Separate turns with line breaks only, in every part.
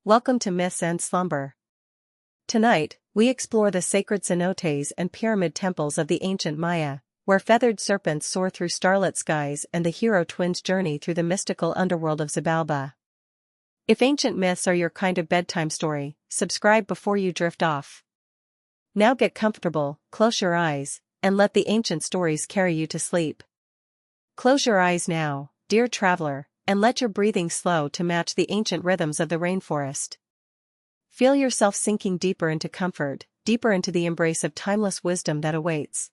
Welcome to Myths and Slumber. Tonight, we explore the sacred cenotes and pyramid temples of the ancient Maya, where feathered serpents soar through starlit skies and the hero twins journey through the mystical underworld of Xibalba. If ancient myths are your kind of bedtime story, subscribe before you drift off. Now get comfortable, close your eyes, and let the ancient stories carry you to sleep. Close your eyes now, dear traveler, and let your breathing slow to match the ancient rhythms of the rainforest. Feel yourself sinking deeper into comfort, deeper into the embrace of timeless wisdom that awaits.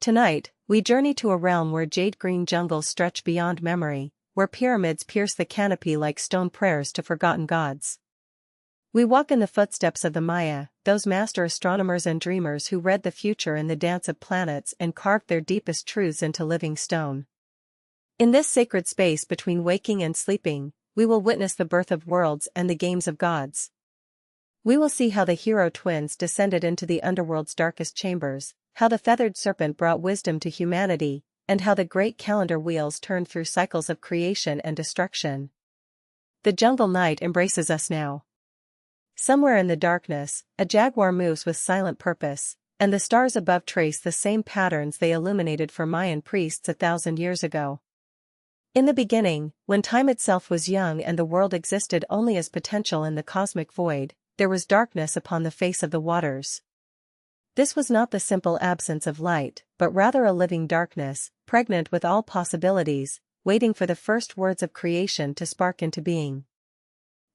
Tonight, we journey to a realm where jade-green jungles stretch beyond memory, where pyramids pierce the canopy like stone prayers to forgotten gods. We walk in the footsteps of the Maya, those master astronomers and dreamers who read the future in the dance of planets and carved their deepest truths into living stone. In this sacred space between waking and sleeping, we will witness the birth of worlds and the games of gods. We will see how the hero twins descended into the underworld's darkest chambers, how the feathered serpent brought wisdom to humanity, and how the great calendar wheels turned through cycles of creation and destruction. The jungle night embraces us now. Somewhere in the darkness, a jaguar moves with silent purpose, and the stars above trace the same patterns they illuminated for Mayan priests 1,000 years ago. In the beginning, when time itself was young and the world existed only as potential in the cosmic void, there was darkness upon the face of the waters. This was not the simple absence of light, but rather a living darkness, pregnant with all possibilities, waiting for the first words of creation to spark into being.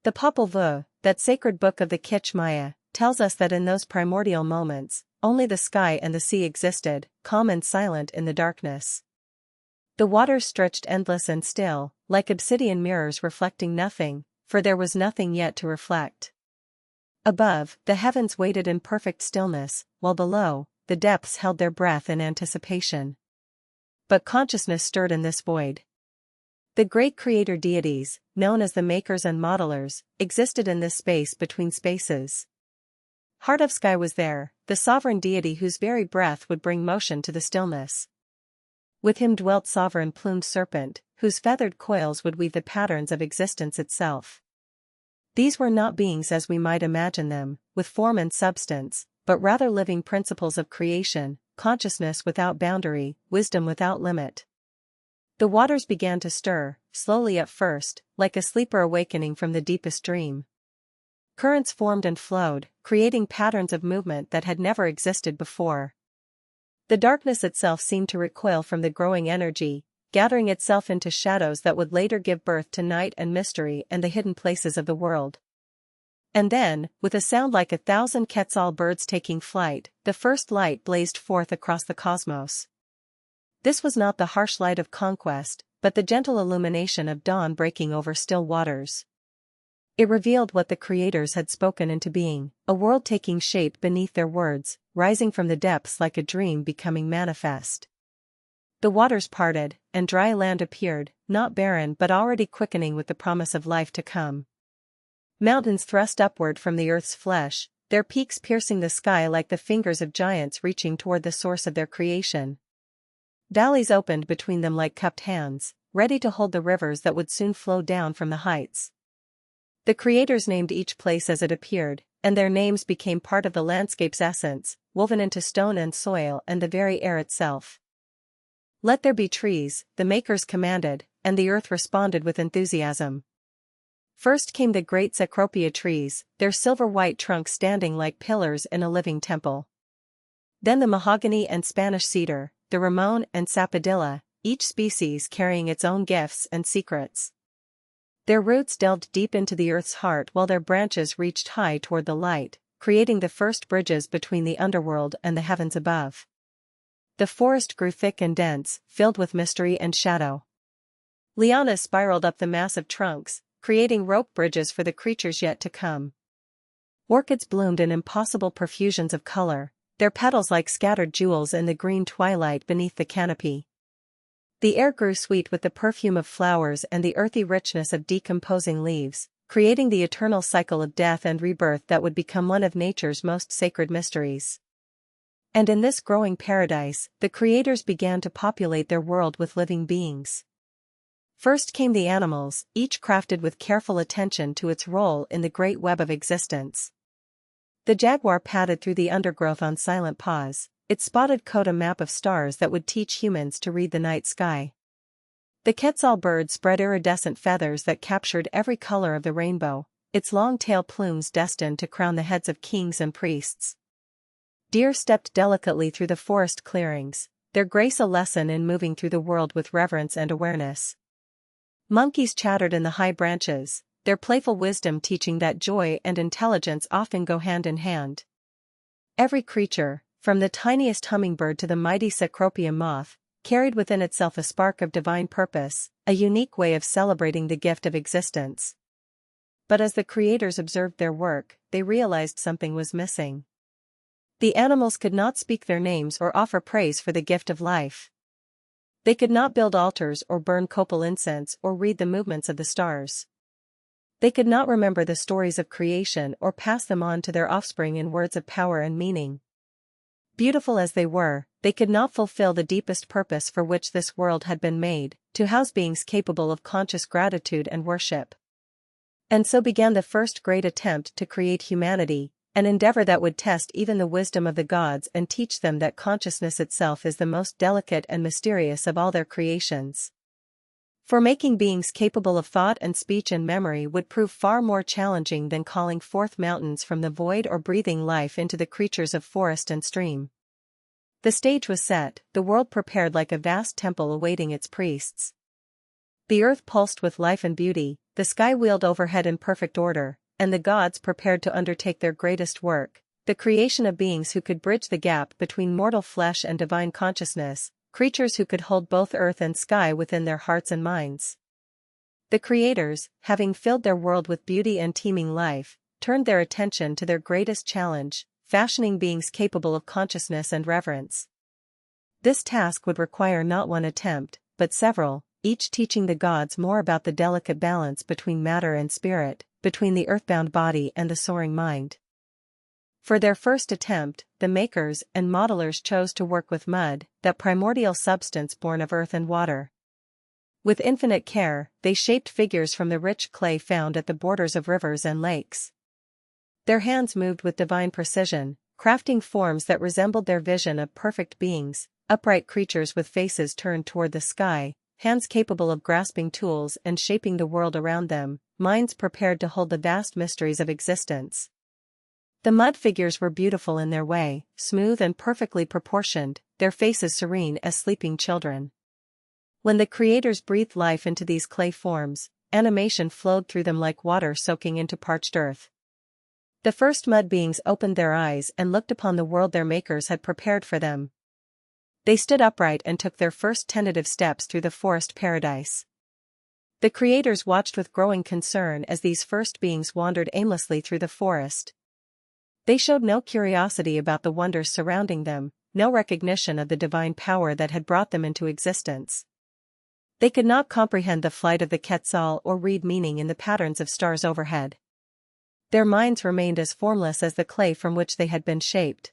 The Popol Vuh, that sacred book of the Kitsch Maya, tells us that in those primordial moments, only the sky and the sea existed, calm and silent in the darkness. The waters stretched endless and still, like obsidian mirrors reflecting nothing, for there was nothing yet to reflect. Above, the heavens waited in perfect stillness, while below, the depths held their breath in anticipation. But consciousness stirred in this void. The great creator deities, known as the makers and modelers, existed in this space between spaces. Heart of Sky was there, the sovereign deity whose very breath would bring motion to the stillness. With him dwelt sovereign plumed serpent, whose feathered coils would weave the patterns of existence itself. These were not beings as we might imagine them, with form and substance, but rather living principles of creation, consciousness without boundary, wisdom without limit. The waters began to stir, slowly at first, like a sleeper awakening from the deepest dream. Currents formed and flowed, creating patterns of movement that had never existed before. The darkness itself seemed to recoil from the growing energy, gathering itself into shadows that would later give birth to night and mystery and the hidden places of the world. And then, with a sound like 1,000 quetzal birds taking flight, the first light blazed forth across the cosmos. This was not the harsh light of conquest, but the gentle illumination of dawn breaking over still waters. It revealed what the creators had spoken into being, a world taking shape beneath their words, rising from the depths like a dream becoming manifest. The waters parted, and dry land appeared, not barren but already quickening with the promise of life to come. Mountains thrust upward from the earth's flesh, their peaks piercing the sky like the fingers of giants reaching toward the source of their creation. Valleys opened between them like cupped hands, ready to hold the rivers that would soon flow down from the heights. The creators named each place as it appeared, and their names became part of the landscape's essence, woven into stone and soil and the very air itself. Let there be trees, the makers commanded, and the earth responded with enthusiasm. First came the great cecropia trees, their silver-white trunks standing like pillars in a living temple. Then the mahogany and Spanish cedar, the ramon and sapodilla, each species carrying its own gifts and secrets. Their roots delved deep into the earth's heart while their branches reached high toward the light, creating the first bridges between the underworld and the heavens above. The forest grew thick and dense, filled with mystery and shadow. Lianas spiraled up the massive trunks, creating rope bridges for the creatures yet to come. Orchids bloomed in impossible profusions of color, their petals like scattered jewels in the green twilight beneath the canopy. The air grew sweet with the perfume of flowers and the earthy richness of decomposing leaves, creating the eternal cycle of death and rebirth that would become one of nature's most sacred mysteries. And in this growing paradise, the creators began to populate their world with living beings. First came the animals, each crafted with careful attention to its role in the great web of existence. The jaguar padded through the undergrowth on silent paws, its spotted coat a map of stars that would teach humans to read the night sky. The quetzal bird spread iridescent feathers that captured every color of the rainbow, its long tail plumes destined to crown the heads of kings and priests. Deer stepped delicately through the forest clearings, their grace a lesson in moving through the world with reverence and awareness. Monkeys chattered in the high branches, their playful wisdom teaching that joy and intelligence often go hand in hand. Every creature, from the tiniest hummingbird to the mighty cecropian moth, carried within itself a spark of divine purpose, a unique way of celebrating the gift of existence. But as the creators observed their work, they realized something was missing. The animals could not speak their names or offer praise for the gift of life. They could not build altars or burn copal incense or read the movements of the stars. They could not remember the stories of creation or pass them on to their offspring in words of power and meaning. Beautiful as they were, they could not fulfill the deepest purpose for which this world had been made, to house beings capable of conscious gratitude and worship. And so began the first great attempt to create humanity, an endeavor that would test even the wisdom of the gods and teach them that consciousness itself is the most delicate and mysterious of all their creations. For making beings capable of thought and speech and memory would prove far more challenging than calling forth mountains from the void or breathing life into the creatures of forest and stream. The stage was set, the world prepared like a vast temple awaiting its priests. The earth pulsed with life and beauty, the sky wheeled overhead in perfect order, and the gods prepared to undertake their greatest work, the creation of beings who could bridge the gap between mortal flesh and divine consciousness, creatures who could hold both earth and sky within their hearts and minds. The creators, having filled their world with beauty and teeming life, turned their attention to their greatest challenge, fashioning beings capable of consciousness and reverence. This task would require not one attempt, but several, each teaching the gods more about the delicate balance between matter and spirit, between the earthbound body and the soaring mind. For their first attempt, the makers and modelers chose to work with mud, that primordial substance born of earth and water. With infinite care, they shaped figures from the rich clay found at the borders of rivers and lakes. Their hands moved with divine precision, crafting forms that resembled their vision of perfect beings, upright creatures with faces turned toward the sky, hands capable of grasping tools and shaping the world around them, minds prepared to hold the vast mysteries of existence. The mud figures were beautiful in their way, smooth and perfectly proportioned, their faces serene as sleeping children. When the creators breathed life into these clay forms, animation flowed through them like water soaking into parched earth. The first mud beings opened their eyes and looked upon the world their makers had prepared for them. They stood upright and took their first tentative steps through the forest paradise. The creators watched with growing concern as these first beings wandered aimlessly through the forest. They showed no curiosity about the wonders surrounding them, no recognition of the divine power that had brought them into existence. They could not comprehend the flight of the quetzal or read meaning in the patterns of stars overhead. Their minds remained as formless as the clay from which they had been shaped.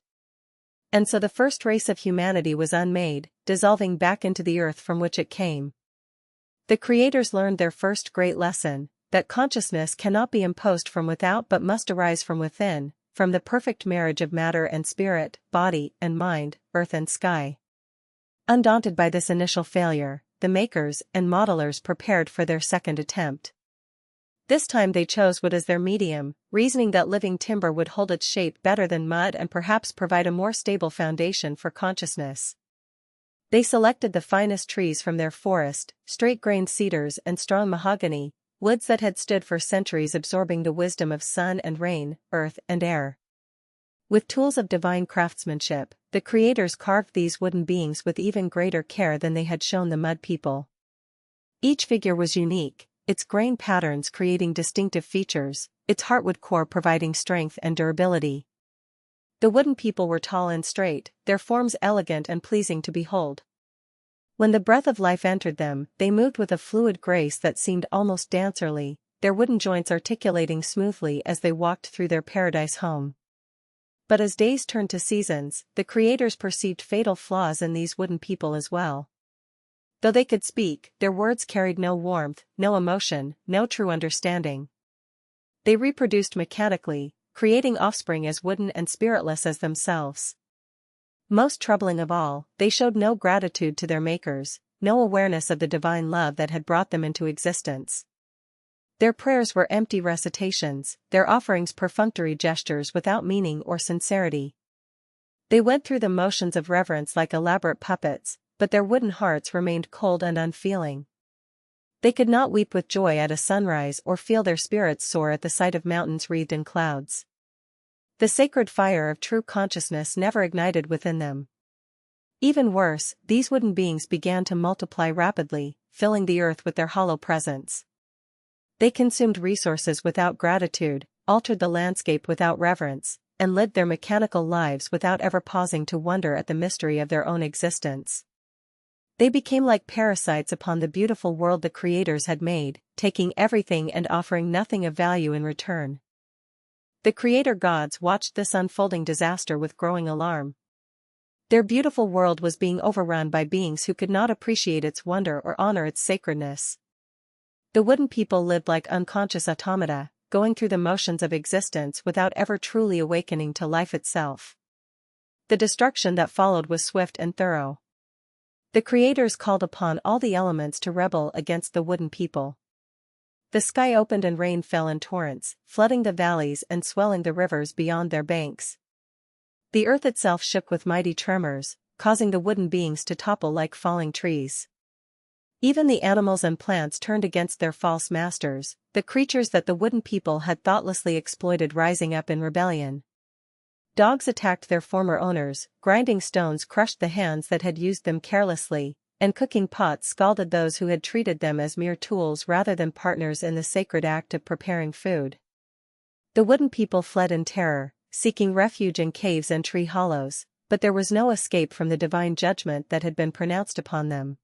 And so the first race of humanity was unmade, dissolving back into the earth from which it came. The creators learned their first great lesson, that consciousness cannot be imposed from without but must arise from within, from the perfect marriage of matter and spirit, body and mind, earth and sky. Undaunted by this initial failure, the makers and modelers prepared for their second attempt. This time they chose wood as their medium, reasoning that living timber would hold its shape better than mud and perhaps provide a more stable foundation for consciousness. They selected the finest trees from their forest, straight-grained cedars and strong mahogany, woods that had stood for centuries absorbing the wisdom of sun and rain, earth and air. With tools of divine craftsmanship, the creators carved these wooden beings with even greater care than they had shown the mud people. Each figure was unique, its grain patterns creating distinctive features, its heartwood core providing strength and durability. The wooden people were tall and straight, their forms elegant and pleasing to behold. When the breath of life entered them, they moved with a fluid grace that seemed almost dancerly, their wooden joints articulating smoothly as they walked through their paradise home. But as days turned to seasons, the creators perceived fatal flaws in these wooden people as well. Though they could speak, their words carried no warmth, no emotion, no true understanding. They reproduced mechanically, creating offspring as wooden and spiritless as themselves. Most troubling of all, they showed no gratitude to their makers, no awareness of the divine love that had brought them into existence. Their prayers were empty recitations, their offerings perfunctory gestures without meaning or sincerity. They went through the motions of reverence like elaborate puppets, but their wooden hearts remained cold and unfeeling. They could not weep with joy at a sunrise or feel their spirits soar at the sight of mountains wreathed in clouds. The sacred fire of true consciousness never ignited within them. Even worse, these wooden beings began to multiply rapidly, filling the earth with their hollow presence. They consumed resources without gratitude, altered the landscape without reverence, and lived their mechanical lives without ever pausing to wonder at the mystery of their own existence. They became like parasites upon the beautiful world the creators had made, taking everything and offering nothing of value in return. The creator gods watched this unfolding disaster with growing alarm. Their beautiful world was being overrun by beings who could not appreciate its wonder or honor its sacredness. The wooden people lived like unconscious automata, going through the motions of existence without ever truly awakening to life itself. The destruction that followed was swift and thorough. The creators called upon all the elements to rebel against the wooden people. The sky opened and rain fell in torrents, flooding the valleys and swelling the rivers beyond their banks. The earth itself shook with mighty tremors, causing the wooden beings to topple like falling trees. Even the animals and plants turned against their false masters, the creatures that the wooden people had thoughtlessly exploited rising up in rebellion. Dogs attacked their former owners, grinding stones crushed the hands that had used them carelessly, and cooking pots scalded those who had treated them as mere tools rather than partners in the sacred act of preparing food. The wooden people fled in terror, seeking refuge in caves and tree hollows, but there was no escape from the divine judgment that had been pronounced upon them.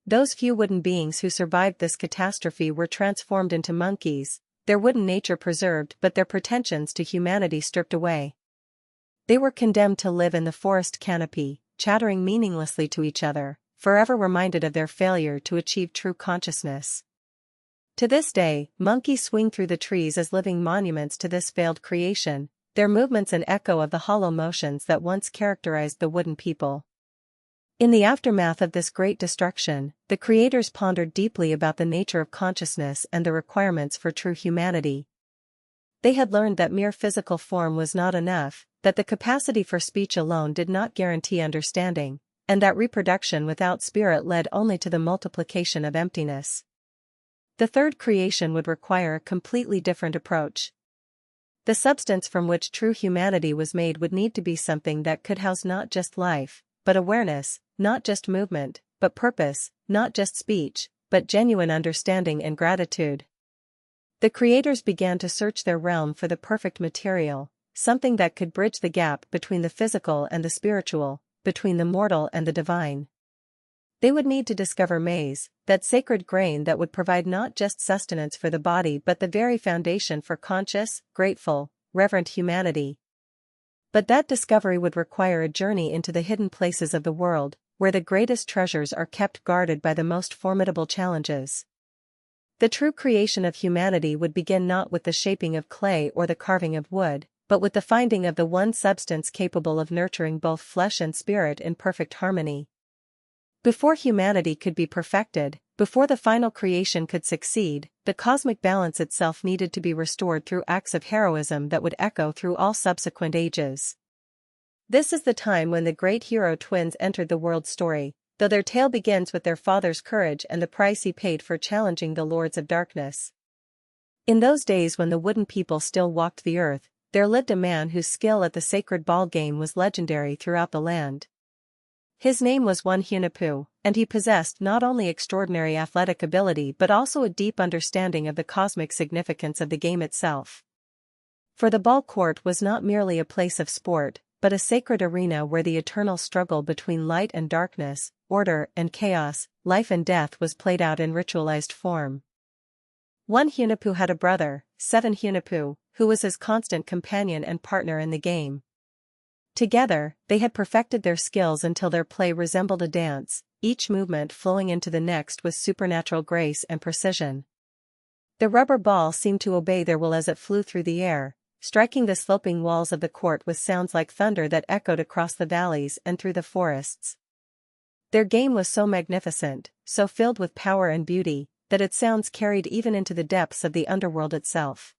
Those few wooden beings who survived this catastrophe were transformed into monkeys, their wooden nature preserved but their pretensions to humanity stripped away. They were condemned to live in the forest canopy, chattering meaninglessly to each other, forever reminded of their failure to achieve true consciousness. To this day, monkeys swing through the trees as living monuments to this failed creation, their movements an echo of the hollow motions that once characterized the wooden people. In the aftermath of this great destruction, the creators pondered deeply about the nature of consciousness and the requirements for true humanity. They had learned that mere physical form was not enough, that the capacity for speech alone did not guarantee understanding, and that reproduction without spirit led only to the multiplication of emptiness. The third creation would require a completely different approach. The substance from which true humanity was made would need to be something that could house not just life, but awareness, not just movement, but purpose, not just speech, but genuine understanding and gratitude. The creators began to search their realm for the perfect material, something that could bridge the gap between the physical and the spiritual, between the mortal and the divine. They would need to discover maize, that sacred grain that would provide not just sustenance for the body but the very foundation for conscious, grateful, reverent humanity. But that discovery would require a journey into the hidden places of the world, where the greatest treasures are kept guarded by the most formidable challenges. The true creation of humanity would begin not with the shaping of clay or the carving of wood, but with the finding of the one substance capable of nurturing both flesh and spirit in perfect harmony. Before humanity could be perfected, before the final creation could succeed, the cosmic balance itself needed to be restored through acts of heroism that would echo through all subsequent ages. This is the time when the great hero twins entered the world story, though their tale begins with their father's courage and the price he paid for challenging the lords of darkness. In those days when the wooden people still walked the earth, there lived a man whose skill at the sacred ball game was legendary throughout the land. His name was One Hunahpu, and he possessed not only extraordinary athletic ability but also a deep understanding of the cosmic significance of the game itself. For the ball court was not merely a place of sport, but a sacred arena where the eternal struggle between light and darkness, order and chaos, life and death was played out in ritualized form. One Hunahpu had a brother, Seven Hunahpu, who was his constant companion and partner in the game. Together, they had perfected their skills until their play resembled a dance, each movement flowing into the next with supernatural grace and precision. The rubber ball seemed to obey their will as it flew through the air, striking the sloping walls of the court with sounds like thunder that echoed across the valleys and through the forests. Their game was so magnificent, so filled with power and beauty, that its sounds carried even into the depths of the underworld itself.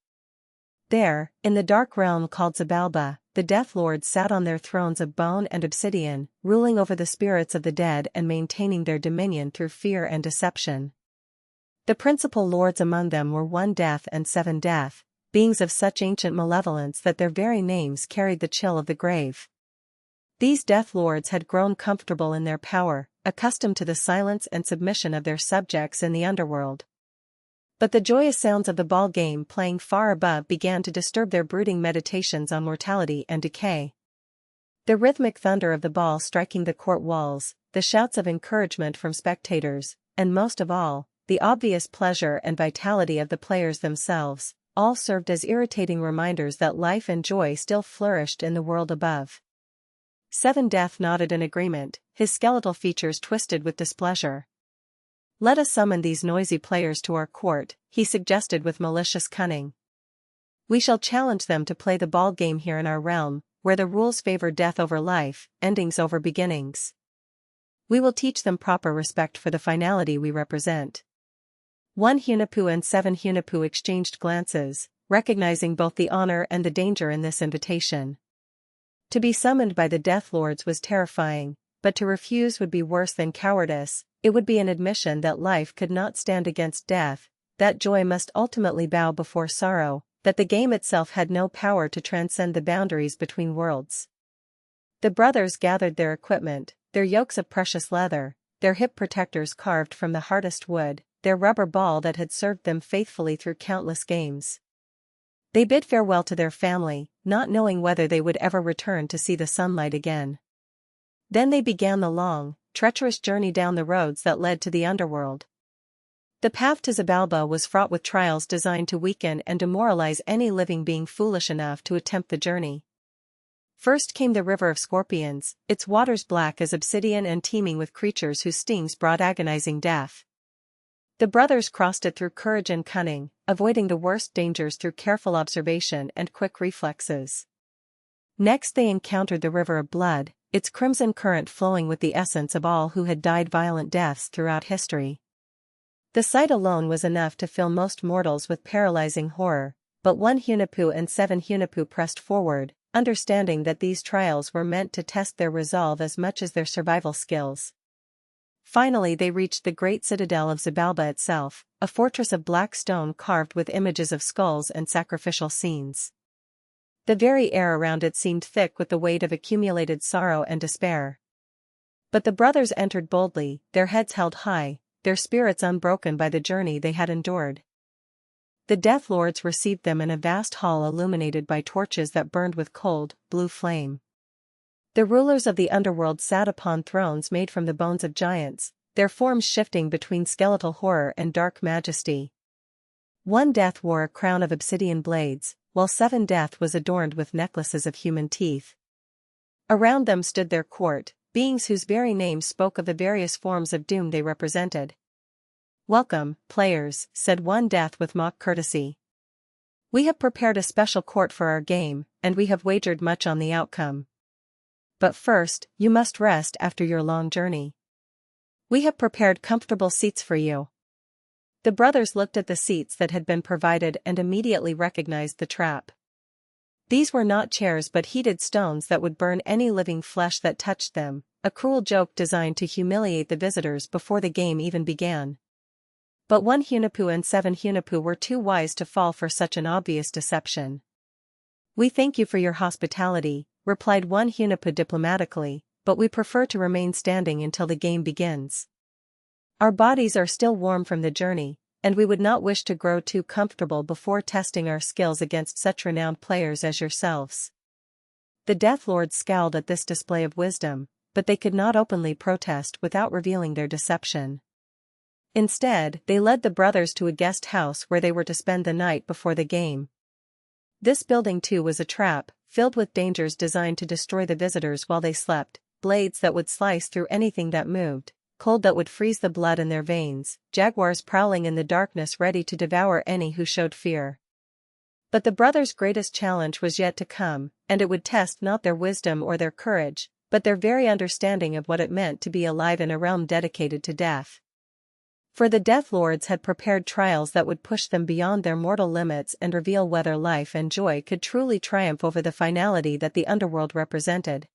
There, in the dark realm called Xibalba, the Death Lords sat on their thrones of bone and obsidian, ruling over the spirits of the dead and maintaining their dominion through fear and deception. The principal lords among them were One Death and Seven Death, beings of such ancient malevolence that their very names carried the chill of the grave. These Death Lords had grown comfortable in their power, accustomed to the silence and submission of their subjects in the underworld. But the joyous sounds of the ball game playing far above began to disturb their brooding meditations on mortality and decay. The rhythmic thunder of the ball striking the court walls, the shouts of encouragement from spectators, and most of all, the obvious pleasure and vitality of the players themselves, all served as irritating reminders that life and joy still flourished in the world above. Seven Death nodded in agreement, his skeletal features twisted with displeasure. "Let us summon these noisy players to our court," he suggested with malicious cunning. "We shall challenge them to play the ball game here in our realm, where the rules favor death over life, endings over beginnings. We will teach them proper respect for the finality we represent." One Hunahpu and Seven Hunahpu exchanged glances, recognizing both the honor and the danger in this invitation. To be summoned by the Death Lords was terrifying, but to refuse would be worse than cowardice. It would be an admission that life could not stand against death, that joy must ultimately bow before sorrow, that the game itself had no power to transcend the boundaries between worlds. The brothers gathered their equipment, their yokes of precious leather, their hip protectors carved from the hardest wood, their rubber ball that had served them faithfully through countless games. They bid farewell to their family, not knowing whether they would ever return to see the sunlight again. Then they began the long, treacherous journey down the roads that led to the underworld. The path to Xibalba was fraught with trials designed to weaken and demoralize any living being foolish enough to attempt the journey. First came the River of Scorpions, its waters black as obsidian and teeming with creatures whose stings brought agonizing death. The brothers crossed it through courage and cunning, avoiding the worst dangers through careful observation and quick reflexes. Next they encountered the River of Blood, its crimson current flowing with the essence of all who had died violent deaths throughout history. The sight alone was enough to fill most mortals with paralyzing horror, but One Hunahpu and Seven Hunahpu pressed forward, understanding that these trials were meant to test their resolve as much as their survival skills. Finally they reached the great citadel of Xibalba itself, a fortress of black stone carved with images of skulls and sacrificial scenes. The very air around it seemed thick with the weight of accumulated sorrow and despair. But the brothers entered boldly, their heads held high, their spirits unbroken by the journey they had endured. The Death Lords received them in a vast hall illuminated by torches that burned with cold, blue flame. The rulers of the underworld sat upon thrones made from the bones of giants, their forms shifting between skeletal horror and dark majesty. One Death wore a crown of obsidian blades, while Seven Death was adorned with necklaces of human teeth. Around them stood their court, beings whose very names spoke of the various forms of doom they represented. "Welcome, players," said One Death with mock courtesy. "We have prepared a special court for our game, and we have wagered much on the outcome. But first, you must rest after your long journey. We have prepared comfortable seats for you." The brothers looked at the seats that had been provided and immediately recognized the trap. These were not chairs but heated stones that would burn any living flesh that touched them, a cruel joke designed to humiliate the visitors before the game even began. But One Hunahpu and Seven Hunahpu were too wise to fall for such an obvious deception. "We thank you for your hospitality," replied One Hunahpu diplomatically, "but we prefer to remain standing until the game begins. Our bodies are still warm from the journey, and we would not wish to grow too comfortable before testing our skills against such renowned players as yourselves." The Death Lords scowled at this display of wisdom, but they could not openly protest without revealing their deception. Instead, they led the brothers to a guest house where they were to spend the night before the game. This building too was a trap, filled with dangers designed to destroy the visitors while they slept, blades that would slice through anything that moved, cold that would freeze the blood in their veins, jaguars prowling in the darkness ready to devour any who showed fear. But the brothers' greatest challenge was yet to come, and it would test not their wisdom or their courage, but their very understanding of what it meant to be alive in a realm dedicated to death. For the Death Lords had prepared trials that would push them beyond their mortal limits and reveal whether life and joy could truly triumph over the finality that the underworld represented.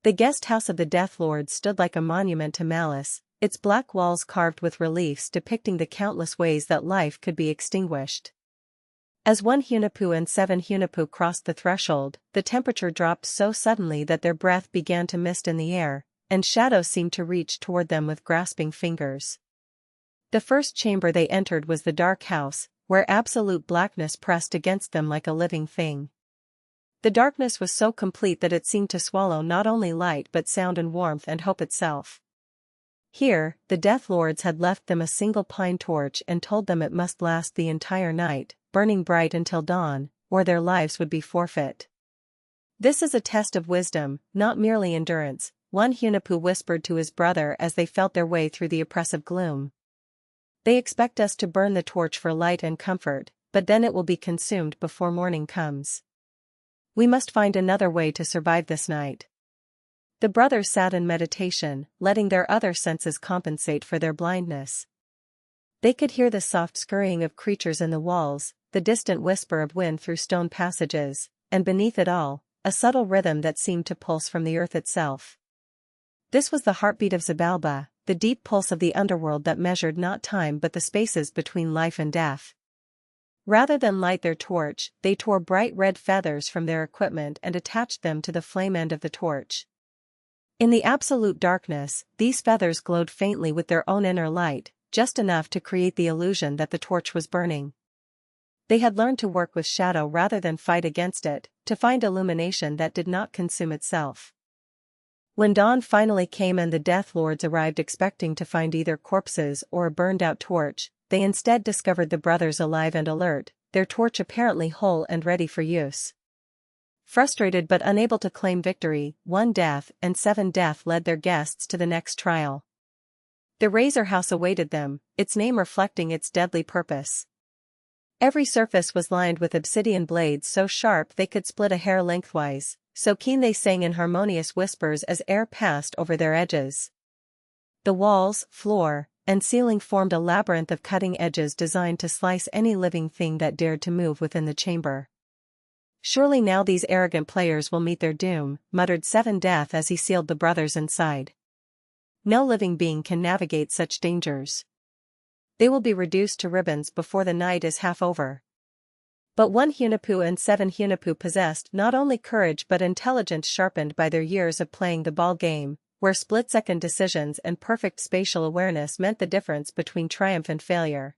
The guest house of the Death Lords stood like a monument to malice, its black walls carved with reliefs depicting the countless ways that life could be extinguished. As 1 Hunahpu and 7 Hunahpu crossed the threshold, the temperature dropped so suddenly that their breath began to mist in the air, and shadows seemed to reach toward them with grasping fingers. The first chamber they entered was the dark house, where absolute blackness pressed against them like a living thing. The darkness was so complete that it seemed to swallow not only light but sound and warmth and hope itself. Here, the Death Lords had left them a single pine torch and told them it must last the entire night, burning bright until dawn, or their lives would be forfeit. "This is a test of wisdom, not merely endurance," 1 Hunahpu whispered to his brother as they felt their way through the oppressive gloom. "They expect us to burn the torch for light and comfort, but then it will be consumed before morning comes. We must find another way to survive this night." The brothers sat in meditation, letting their other senses compensate for their blindness. They could hear the soft scurrying of creatures in the walls, the distant whisper of wind through stone passages, and beneath it all, a subtle rhythm that seemed to pulse from the earth itself. This was the heartbeat of Xibalba, the deep pulse of the underworld that measured not time but the spaces between life and death. Rather than light their torch, they tore bright red feathers from their equipment and attached them to the flame end of the torch. In the absolute darkness, these feathers glowed faintly with their own inner light, just enough to create the illusion that the torch was burning. They had learned to work with shadow rather than fight against it, to find illumination that did not consume itself. When dawn finally came and the Death Lords arrived expecting to find either corpses or a burned-out torch, they instead discovered the brothers alive and alert, their torch apparently whole and ready for use. Frustrated but unable to claim victory, 1 Death and 7 Death led their guests to the next trial. The Razor House awaited them, its name reflecting its deadly purpose. Every surface was lined with obsidian blades so sharp they could split a hair lengthwise, so keen they sang in harmonious whispers as air passed over their edges. The walls, floor, and ceiling formed a labyrinth of cutting edges designed to slice any living thing that dared to move within the chamber. "Surely now these arrogant players will meet their doom," muttered 7 Death as he sealed the brothers inside. "No living being can navigate such dangers. They will be reduced to ribbons before the night is half over." But 1 Hunahpu and 7 Hunahpu possessed not only courage but intelligence sharpened by their years of playing the ball game, where split-second decisions and perfect spatial awareness meant the difference between triumph and failure.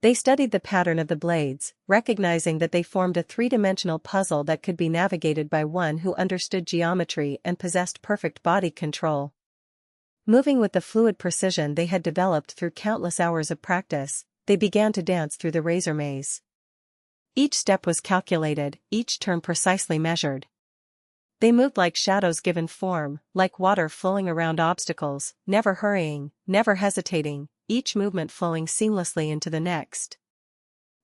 They studied the pattern of the blades, recognizing that they formed a three-dimensional puzzle that could be navigated by one who understood geometry and possessed perfect body control. Moving with the fluid precision they had developed through countless hours of practice, they began to dance through the razor maze. Each step was calculated, each turn precisely measured. They moved like shadows given form, like water flowing around obstacles, never hurrying, never hesitating, each movement flowing seamlessly into the next.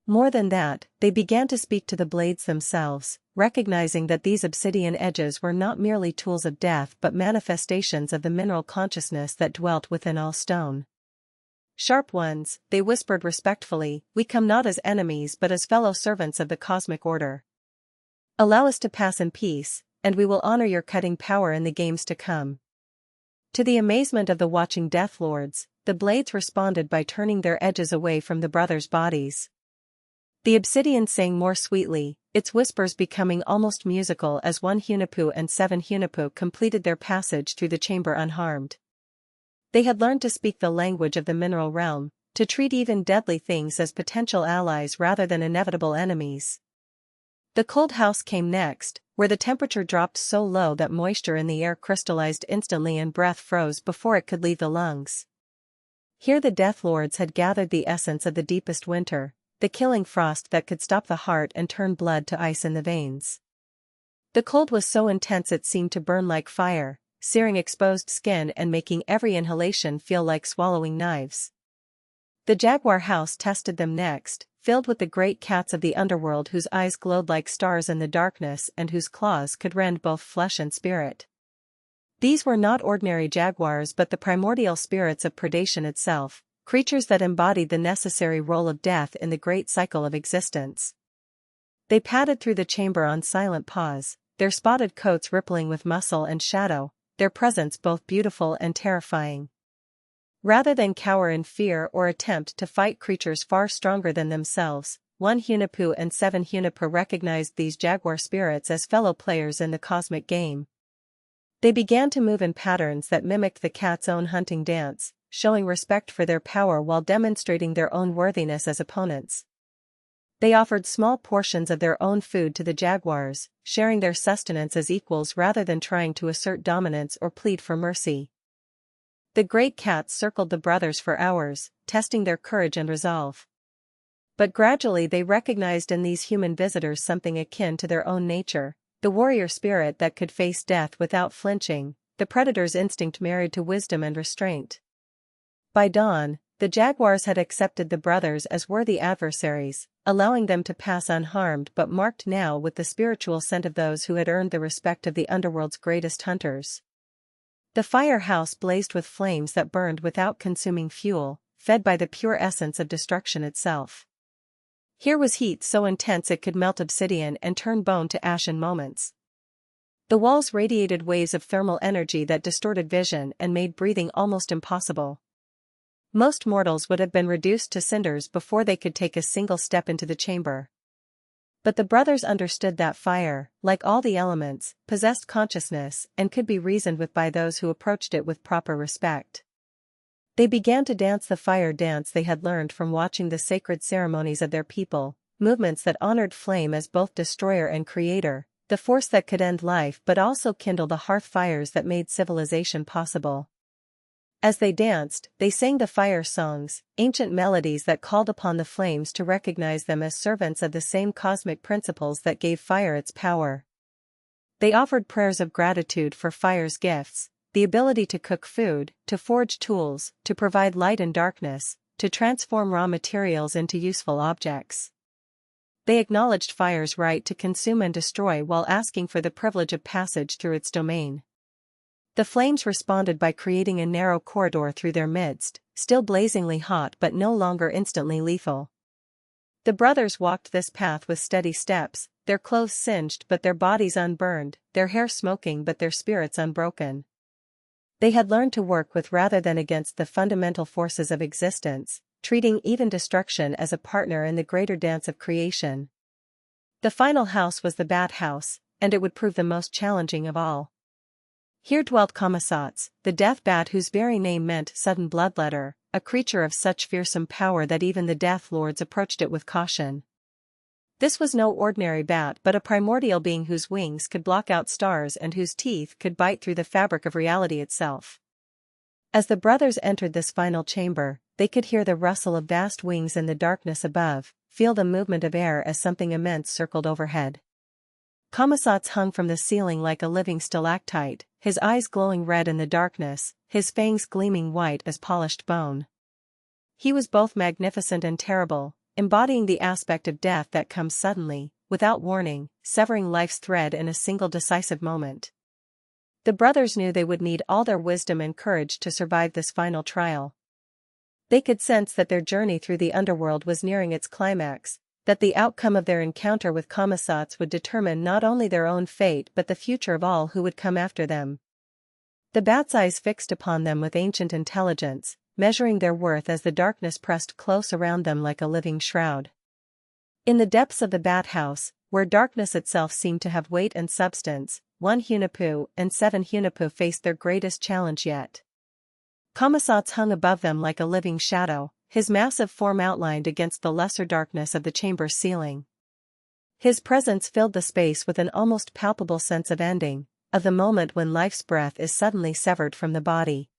More than that, they began to speak to the blades themselves, recognizing that these obsidian edges were not merely tools of death but manifestations of the mineral consciousness that dwelt within all stone. "Sharp ones," they whispered respectfully, "we come not as enemies but as fellow servants of the cosmic order. Allow us to pass in peace, and we will honor your cutting power in the games to come." To the amazement of the watching Death Lords, the blades responded by turning their edges away from the brothers' bodies. The obsidian sang more sweetly, its whispers becoming almost musical as 1 Hunahpu and 7 Hunahpu completed their passage through the chamber unharmed. They had learned to speak the language of the mineral realm, to treat even deadly things as potential allies rather than inevitable enemies. The cold house came next, where the temperature dropped so low that moisture in the air crystallized instantly and breath froze before it could leave the lungs. Here the Death Lords had gathered the essence of the deepest winter, the killing frost that could stop the heart and turn blood to ice in the veins. The cold was so intense it seemed to burn like fire, searing exposed skin and making every inhalation feel like swallowing knives. The jaguar house tested them next, filled with the great cats of the underworld whose eyes glowed like stars in the darkness and whose claws could rend both flesh and spirit. These were not ordinary jaguars but the primordial spirits of predation itself, creatures that embodied the necessary role of death in the great cycle of existence. They padded through the chamber on silent paws, their spotted coats rippling with muscle and shadow, their presence both beautiful and terrifying. Rather than cower in fear or attempt to fight creatures far stronger than themselves, 1 Hunahpu and 7 Hunahpu recognized these jaguar spirits as fellow players in the cosmic game. They began to move in patterns that mimicked the cat's own hunting dance, showing respect for their power while demonstrating their own worthiness as opponents. They offered small portions of their own food to the jaguars, sharing their sustenance as equals rather than trying to assert dominance or plead for mercy. The great cats circled the brothers for hours, testing their courage and resolve. But gradually they recognized in these human visitors something akin to their own nature, the warrior spirit that could face death without flinching, the predator's instinct married to wisdom and restraint. By dawn, the jaguars had accepted the brothers as worthy adversaries, allowing them to pass unharmed but marked now with the spiritual scent of those who had earned the respect of the underworld's greatest hunters. The firehouse blazed with flames that burned without consuming fuel, fed by the pure essence of destruction itself. Here was heat so intense it could melt obsidian and turn bone to ash in moments. The walls radiated waves of thermal energy that distorted vision and made breathing almost impossible. Most mortals would have been reduced to cinders before they could take a single step into the chamber. But the brothers understood that fire, like all the elements, possessed consciousness and could be reasoned with by those who approached it with proper respect. They began to dance the fire dance they had learned from watching the sacred ceremonies of their people, movements that honored flame as both destroyer and creator, the force that could end life but also kindle the hearth fires that made civilization possible. As they danced, they sang the fire songs, ancient melodies that called upon the flames to recognize them as servants of the same cosmic principles that gave fire its power. They offered prayers of gratitude for fire's gifts, the ability to cook food, to forge tools, to provide light in darkness, to transform raw materials into useful objects. They acknowledged fire's right to consume and destroy while asking for the privilege of passage through its domain. The flames responded by creating a narrow corridor through their midst, still blazingly hot but no longer instantly lethal. The brothers walked this path with steady steps, their clothes singed but their bodies unburned, their hair smoking but their spirits unbroken. They had learned to work with rather than against the fundamental forces of existence, treating even destruction as a partner in the greater dance of creation. The final house was the bat house, and it would prove the most challenging of all. Here dwelt Kamisats, the death bat whose very name meant sudden bloodletter, a creature of such fearsome power that even the death lords approached it with caution. This was no ordinary bat but a primordial being whose wings could block out stars and whose teeth could bite through the fabric of reality itself. As the brothers entered this final chamber, they could hear the rustle of vast wings in the darkness above, feel the movement of air as something immense circled overhead. Kamisats hung from the ceiling like a living stalactite, his eyes glowing red in the darkness, his fangs gleaming white as polished bone. He was both magnificent and terrible, embodying the aspect of death that comes suddenly, without warning, severing life's thread in a single decisive moment. The brothers knew they would need all their wisdom and courage to survive this final trial. They could sense that their journey through the underworld was nearing its climax, that the outcome of their encounter with Kamisats would determine not only their own fate but the future of all who would come after them. The bat's eyes fixed upon them with ancient intelligence, measuring their worth as the darkness pressed close around them like a living shroud. In the depths of the bat house, where darkness itself seemed to have weight and substance, 1 Hunahpu and 7 Hunahpu faced their greatest challenge yet. Kamisats hung above them like a living shadow, his massive form outlined against the lesser darkness of the chamber's ceiling. His presence filled the space with an almost palpable sense of ending, of the moment when life's breath is suddenly severed from the body.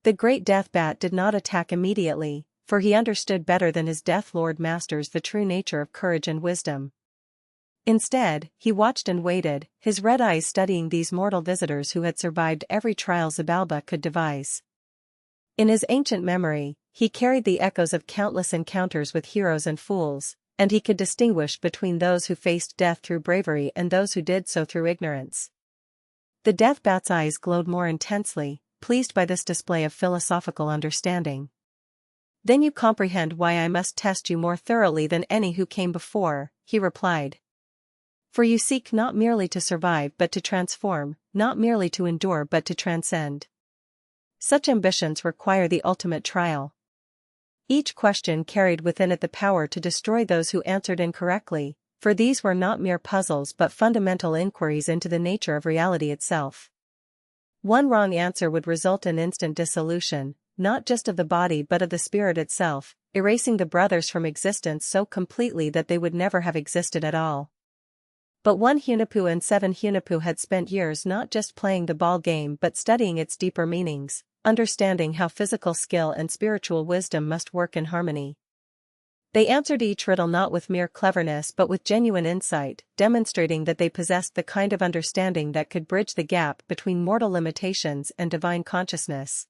The great death bat did not attack immediately, for he understood better than his Death Lord masters the true nature of courage and wisdom. Instead, he watched and waited, his red eyes studying these mortal visitors who had survived every trial Xibalba could devise. In his ancient memory, he carried the echoes of countless encounters with heroes and fools, and he could distinguish between those who faced death through bravery and those who did so through ignorance. The death bat's eyes glowed more intensely, pleased by this display of philosophical understanding. "Then you comprehend why I must test you more thoroughly than any who came before," he replied. "For you seek not merely to survive but to transform, not merely to endure but to transcend. Such ambitions require the ultimate trial." Each question carried within it the power to destroy those who answered incorrectly, for these were not mere puzzles but fundamental inquiries into the nature of reality itself. One wrong answer would result in instant dissolution, not just of the body but of the spirit itself, erasing the brothers from existence so completely that they would never have existed at all. But one Hunahpu and 7 Hunahpu had spent years not just playing the ball game but studying its deeper meanings, understanding how physical skill and spiritual wisdom must work in harmony. They answered each riddle not with mere cleverness but with genuine insight, demonstrating that they possessed the kind of understanding that could bridge the gap between mortal limitations and divine consciousness.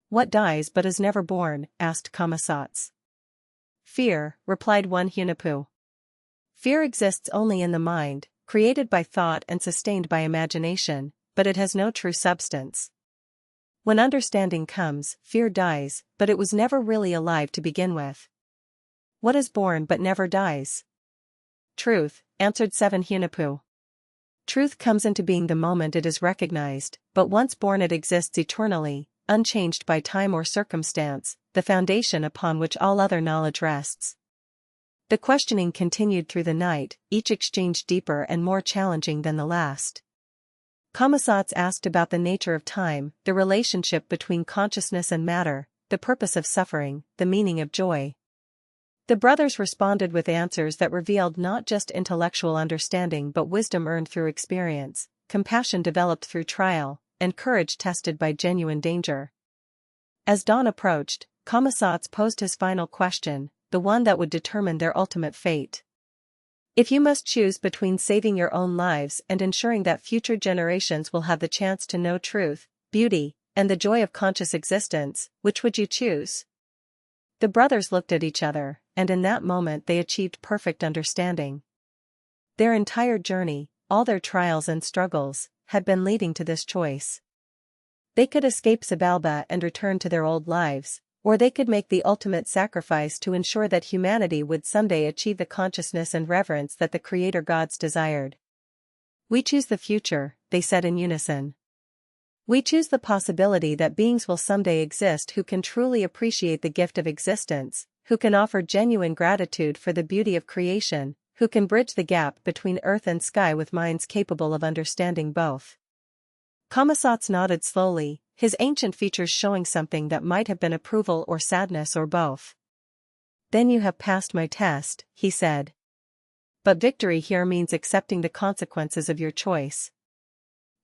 "What dies but is never born?" asked Kamisats. "Fear," replied one Hunahpu. "Fear exists only in the mind, created by thought and sustained by imagination, but it has no true substance. When understanding comes, fear dies, but it was never really alive to begin with." "What is born but never dies?" "Truth," answered 7 Hunahpu. "Truth comes into being the moment it is recognized, but once born it exists eternally, unchanged by time or circumstance, the foundation upon which all other knowledge rests." The questioning continued through the night, each exchange deeper and more challenging than the last. Kamisats asked about the nature of time, the relationship between consciousness and matter, the purpose of suffering, the meaning of joy. The brothers responded with answers that revealed not just intellectual understanding but wisdom earned through experience, compassion developed through trial, and courage tested by genuine danger. As dawn approached, Kamisats posed his final question, the one that would determine their ultimate fate. "If you must choose between saving your own lives and ensuring that future generations will have the chance to know truth, beauty, and the joy of conscious existence, which would you choose?" The brothers looked at each other, and in that moment they achieved perfect understanding. Their entire journey, all their trials and struggles, had been leading to this choice. They could escape Xibalba and return to their old lives, or they could make the ultimate sacrifice to ensure that humanity would someday achieve the consciousness and reverence that the Creator gods desired. "We choose the future," they said in unison. "We choose the possibility that beings will someday exist who can truly appreciate the gift of existence, who can offer genuine gratitude for the beauty of creation, who can bridge the gap between earth and sky with minds capable of understanding both." Kamisats nodded slowly, his ancient features showing something that might have been approval or sadness or both. "Then you have passed my test," he said. "But victory here means accepting the consequences of your choice.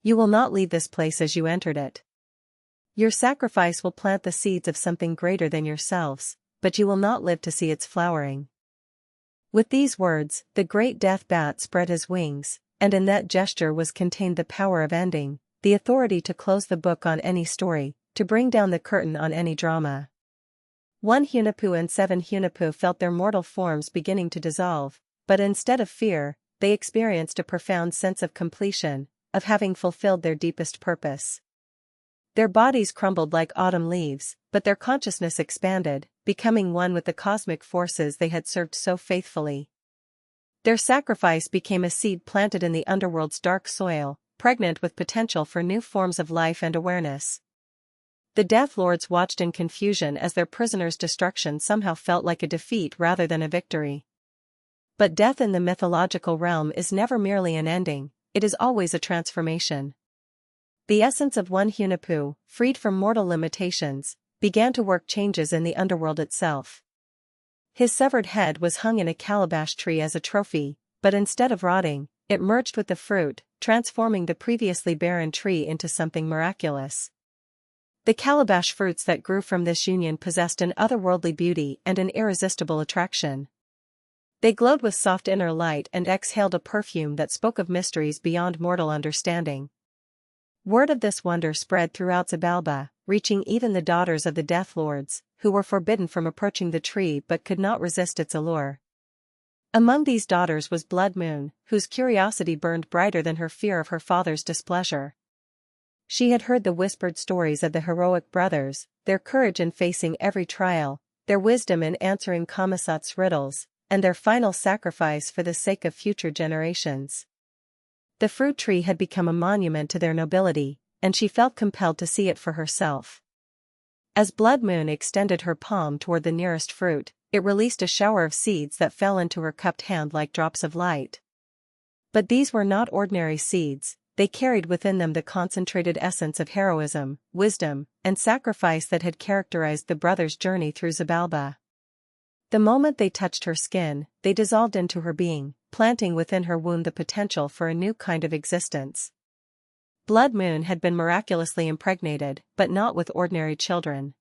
You will not leave this place as you entered it. Your sacrifice will plant the seeds of something greater than yourselves, but you will not live to see its flowering." With these words, the great death bat spread his wings, and in that gesture was contained the power of ending, the authority to close the book on any story, to bring down the curtain on any drama. One Hunahpu and 7 Hunahpu felt their mortal forms beginning to dissolve, but instead of fear, they experienced a profound sense of completion, of having fulfilled their deepest purpose. Their bodies crumbled like autumn leaves, but their consciousness expanded, becoming one with the cosmic forces they had served so faithfully. Their sacrifice became a seed planted in the underworld's dark soil, pregnant with potential for new forms of life and awareness. The Death Lords watched in confusion as their prisoners' destruction somehow felt like a defeat rather than a victory. But death in the mythological realm is never merely an ending, it is always a transformation. The essence of one Hunahpu, freed from mortal limitations, began to work changes in the underworld itself. His severed head was hung in a calabash tree as a trophy, but instead of rotting, it merged with the fruit, transforming the previously barren tree into something miraculous. The calabash fruits that grew from this union possessed an otherworldly beauty and an irresistible attraction. They glowed with soft inner light and exhaled a perfume that spoke of mysteries beyond mortal understanding. Word of this wonder spread throughout Xibalba, reaching even the daughters of the Death Lords, who were forbidden from approaching the tree but could not resist its allure. Among these daughters was Blood Moon, whose curiosity burned brighter than her fear of her father's displeasure. She had heard the whispered stories of the heroic brothers, their courage in facing every trial, their wisdom in answering Kamisat's riddles, and their final sacrifice for the sake of future generations. The fruit tree had become a monument to their nobility, and she felt compelled to see it for herself. As Blood Moon extended her palm toward the nearest fruit, it released a shower of seeds that fell into her cupped hand like drops of light. But these were not ordinary seeds, they carried within them the concentrated essence of heroism, wisdom, and sacrifice that had characterized the brothers' journey through Xibalba. The moment they touched her skin, they dissolved into her being, planting within her womb the potential for a new kind of existence. Blood Moon had been miraculously impregnated, but not with ordinary children.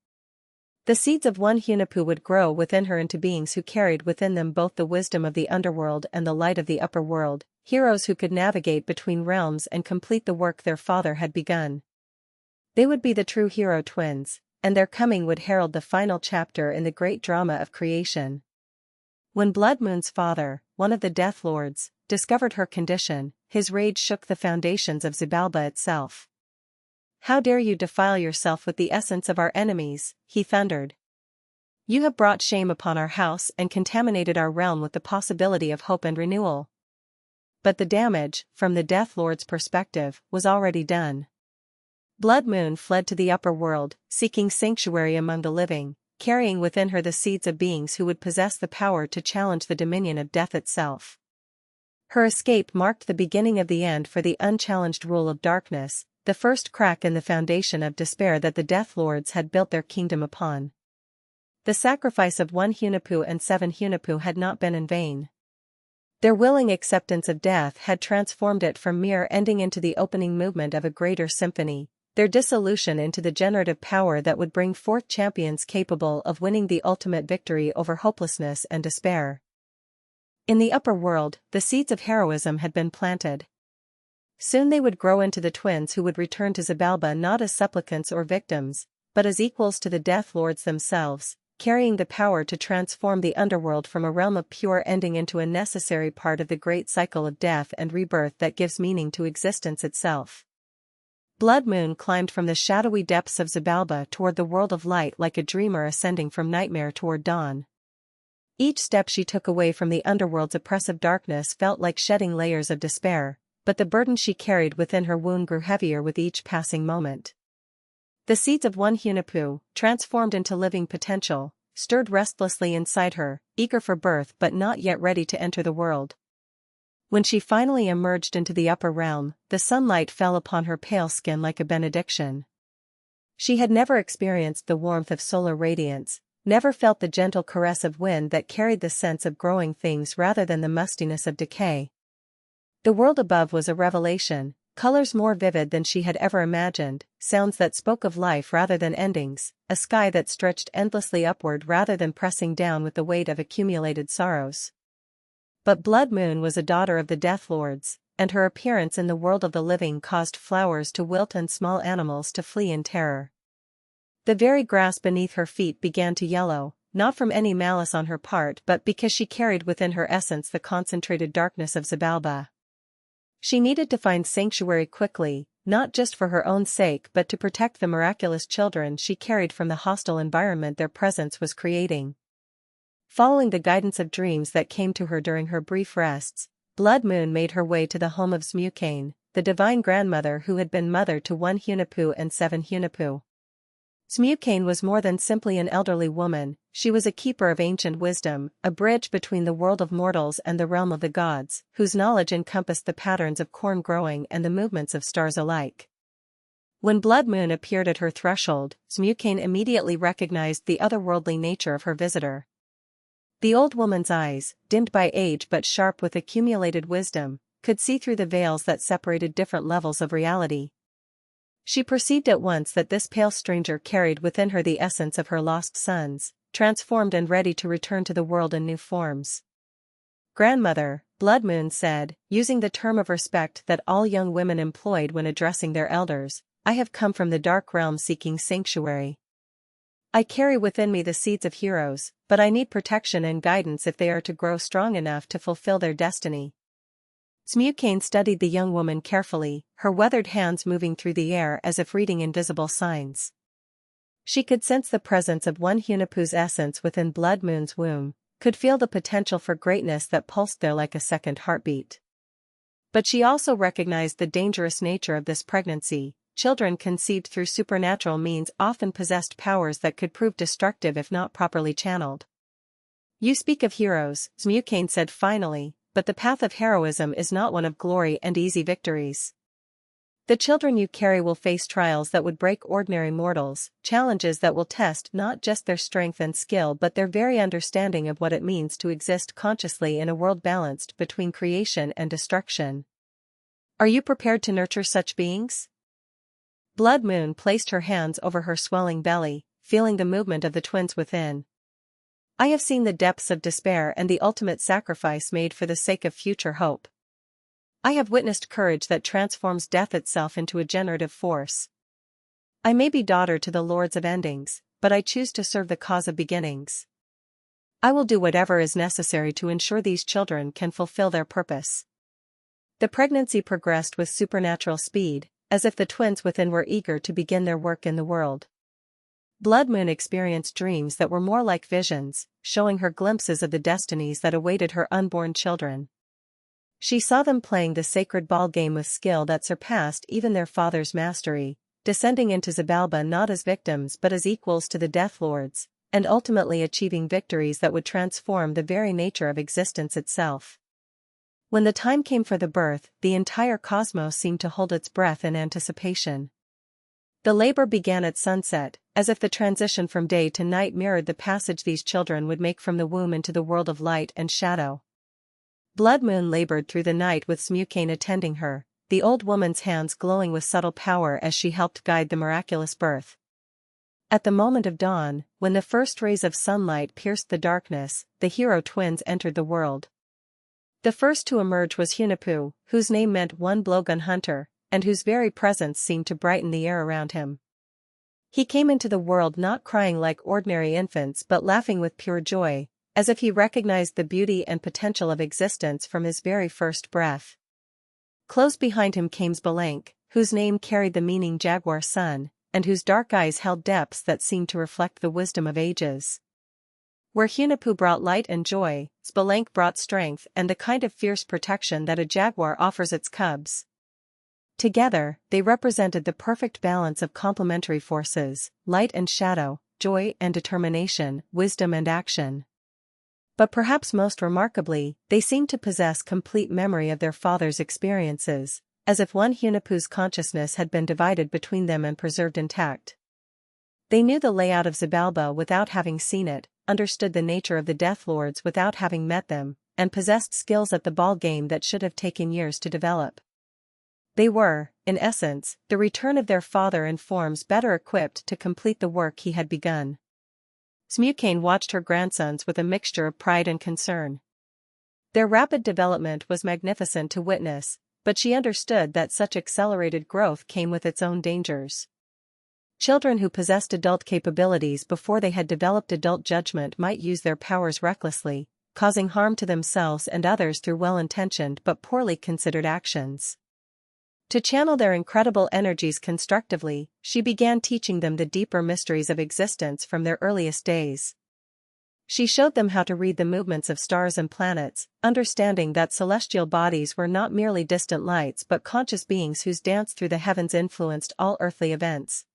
The seeds of one Hunahpu would grow within her into beings who carried within them both the wisdom of the underworld and the light of the upper world, heroes who could navigate between realms and complete the work their father had begun. They would be the true hero twins, and their coming would herald the final chapter in the great drama of creation. When Blood Moon's father, one of the Death Lords, discovered her condition, his rage shook the foundations of Xibalba itself. "How dare you defile yourself with the essence of our enemies," he thundered. "You have brought shame upon our house and contaminated our realm with the possibility of hope and renewal." But the damage, from the Death Lord's perspective, was already done. Blood Moon fled to the upper world, seeking sanctuary among the living, carrying within her the seeds of beings who would possess the power to challenge the dominion of death itself. Her escape marked the beginning of the end for the unchallenged rule of darkness, the first crack in the foundation of despair that the Death Lords had built their kingdom upon. The sacrifice of one Hunahpu and 7 Hunahpu had not been in vain. Their willing acceptance of death had transformed it from mere ending into the opening movement of a greater symphony, their dissolution into the generative power that would bring forth champions capable of winning the ultimate victory over hopelessness and despair. In the upper world, the seeds of heroism had been planted. Soon they would grow into the twins who would return to Xibalba not as supplicants or victims, but as equals to the Death Lords themselves, carrying the power to transform the underworld from a realm of pure ending into a necessary part of the great cycle of death and rebirth that gives meaning to existence itself. Blood Moon climbed from the shadowy depths of Xibalba toward the world of light like a dreamer ascending from nightmare toward dawn. Each step she took away from the underworld's oppressive darkness felt like shedding layers of despair, but the burden she carried within her wound grew heavier with each passing moment. The seeds of one Hunahpu, transformed into living potential, stirred restlessly inside her, eager for birth but not yet ready to enter the world. When she finally emerged into the upper realm, the sunlight fell upon her pale skin like a benediction. She had never experienced the warmth of solar radiance, never felt the gentle caress of wind that carried the sense of growing things rather than the mustiness of decay. The world above was a revelation, colors more vivid than she had ever imagined, sounds that spoke of life rather than endings, a sky that stretched endlessly upward rather than pressing down with the weight of accumulated sorrows. But Blood Moon was a daughter of the Death Lords, and her appearance in the world of the living caused flowers to wilt and small animals to flee in terror. The very grass beneath her feet began to yellow, not from any malice on her part but because she carried within her essence the concentrated darkness of Xibalba. She needed to find sanctuary quickly, not just for her own sake but to protect the miraculous children she carried from the hostile environment their presence was creating. Following the guidance of dreams that came to her during her brief rests, Blood Moon made her way to the home of Smukane, the divine grandmother who had been mother to one Hunahpu and 7 Hunahpu. Smukane was more than simply an elderly woman, she was a keeper of ancient wisdom, a bridge between the world of mortals and the realm of the gods, whose knowledge encompassed the patterns of corn growing and the movements of stars alike. When Blood Moon appeared at her threshold, Smukane immediately recognized the otherworldly nature of her visitor. The old woman's eyes, dimmed by age but sharp with accumulated wisdom, could see through the veils that separated different levels of reality. She perceived at once that this pale stranger carried within her the essence of her lost sons, transformed and ready to return to the world in new forms. "Grandmother," Blood Moon said, using the term of respect that all young women employed when addressing their elders, "I have come from the dark realm seeking sanctuary. I carry within me the seeds of heroes, but I need protection and guidance if they are to grow strong enough to fulfill their destiny." Smukane studied the young woman carefully, her weathered hands moving through the air as if reading invisible signs. She could sense the presence of one Hunapu's essence within Blood Moon's womb, could feel the potential for greatness that pulsed there like a second heartbeat. But she also recognized the dangerous nature of this pregnancy. Children conceived through supernatural means often possessed powers that could prove destructive if not properly channeled. "You speak of heroes," Smukane said finally, "but the path of heroism is not one of glory and easy victories. The children you carry will face trials that would break ordinary mortals, challenges that will test not just their strength and skill but their very understanding of what it means to exist consciously in a world balanced between creation and destruction. Are you prepared to nurture such beings?" Blood Moon placed her hands over her swelling belly, feeling the movement of the twins within. "I have seen the depths of despair and the ultimate sacrifice made for the sake of future hope. I have witnessed courage that transforms death itself into a generative force. I may be daughter to the lords of endings, but I choose to serve the cause of beginnings. I will do whatever is necessary to ensure these children can fulfill their purpose." The pregnancy progressed with supernatural speed, as if the twins within were eager to begin their work in the world. Blood Moon experienced dreams that were more like visions, showing her glimpses of the destinies that awaited her unborn children. She saw them playing the sacred ball game with skill that surpassed even their father's mastery, descending into Xibalba not as victims but as equals to the Death Lords, and ultimately achieving victories that would transform the very nature of existence itself. When the time came for the birth, the entire cosmos seemed to hold its breath in anticipation. The labor began at sunset, as if the transition from day to night mirrored the passage these children would make from the womb into the world of light and shadow. Blood Moon labored through the night with Smukane attending her, the old woman's hands glowing with subtle power as she helped guide the miraculous birth. At the moment of dawn, when the first rays of sunlight pierced the darkness, the hero twins entered the world. The first to emerge was Hunapu, whose name meant one blowgun hunter, and whose very presence seemed to brighten the air around him. He came into the world not crying like ordinary infants but laughing with pure joy, as if he recognized the beauty and potential of existence from his very first breath. Close behind him came Zbalank, whose name carried the meaning Jaguar Sun, and whose dark eyes held depths that seemed to reflect the wisdom of ages. Where Hunapu brought light and joy, Zbalank brought strength and the kind of fierce protection that a jaguar offers its cubs. Together, they represented the perfect balance of complementary forces, light and shadow, joy and determination, wisdom and action. But perhaps most remarkably, they seemed to possess complete memory of their father's experiences, as if one Hunapu's consciousness had been divided between them and preserved intact. They knew the layout of Xibalba without having seen it, understood the nature of the Death Lords without having met them, and possessed skills at the ball game that should have taken years to develop. They were, in essence, the return of their father in forms better equipped to complete the work he had begun. Smukane watched her grandsons with a mixture of pride and concern. Their rapid development was magnificent to witness, but she understood that such accelerated growth came with its own dangers. Children who possessed adult capabilities before they had developed adult judgment might use their powers recklessly, causing harm to themselves and others through well-intentioned but poorly considered actions. To channel their incredible energies constructively, she began teaching them the deeper mysteries of existence from their earliest days. She showed them how to read the movements of stars and planets, understanding that celestial bodies were not merely distant lights but conscious beings whose dance through the heavens influenced all earthly events.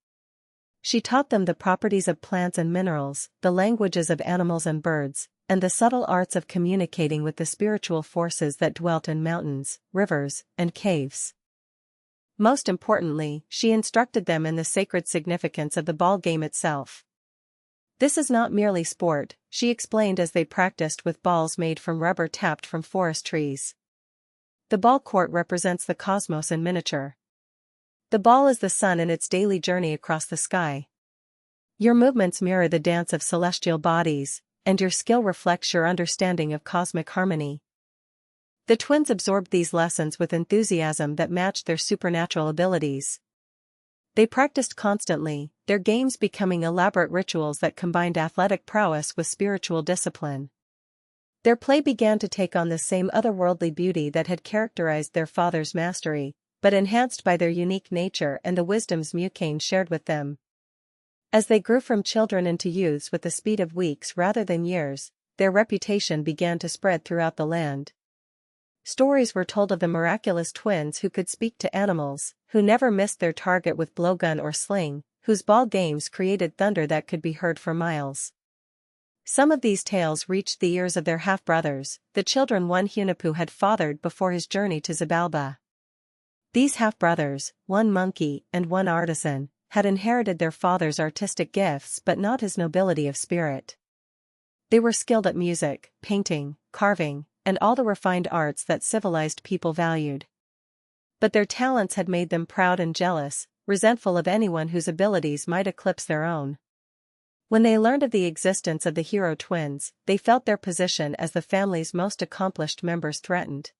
She taught them the properties of plants and minerals, the languages of animals and birds, and the subtle arts of communicating with the spiritual forces that dwelt in mountains, rivers, and caves. Most importantly, she instructed them in the sacred significance of the ball game itself. "This is not merely sport," she explained as they practiced with balls made from rubber tapped from forest trees. "The ball court represents the cosmos in miniature. The ball is the sun in its daily journey across the sky. Your movements mirror the dance of celestial bodies, and your skill reflects your understanding of cosmic harmony. The twins absorbed these lessons with enthusiasm that matched their supernatural abilities. They practiced constantly, their games becoming elaborate rituals that combined athletic prowess with spiritual discipline. Their play began to take on the same otherworldly beauty that had characterized their father's mastery, but enhanced by their unique nature and the wisdoms Myans shared with them. As they grew from children into youths with the speed of weeks rather than years, their reputation began to spread throughout the land. Stories were told of the miraculous twins who could speak to animals, who never missed their target with blowgun or sling, whose ball games created thunder that could be heard for miles. Some of these tales reached the ears of their half-brothers, the children one Hunahpu had fathered before his journey to Xibalba. These half-brothers, one monkey and one artisan, had inherited their father's artistic gifts but not his nobility of spirit. They were skilled at music, painting, carving, and all the refined arts that civilized people valued. But their talents had made them proud and jealous, resentful of anyone whose abilities might eclipse their own. When they learned of the existence of the hero twins, they felt their position as the family's most accomplished members threatened.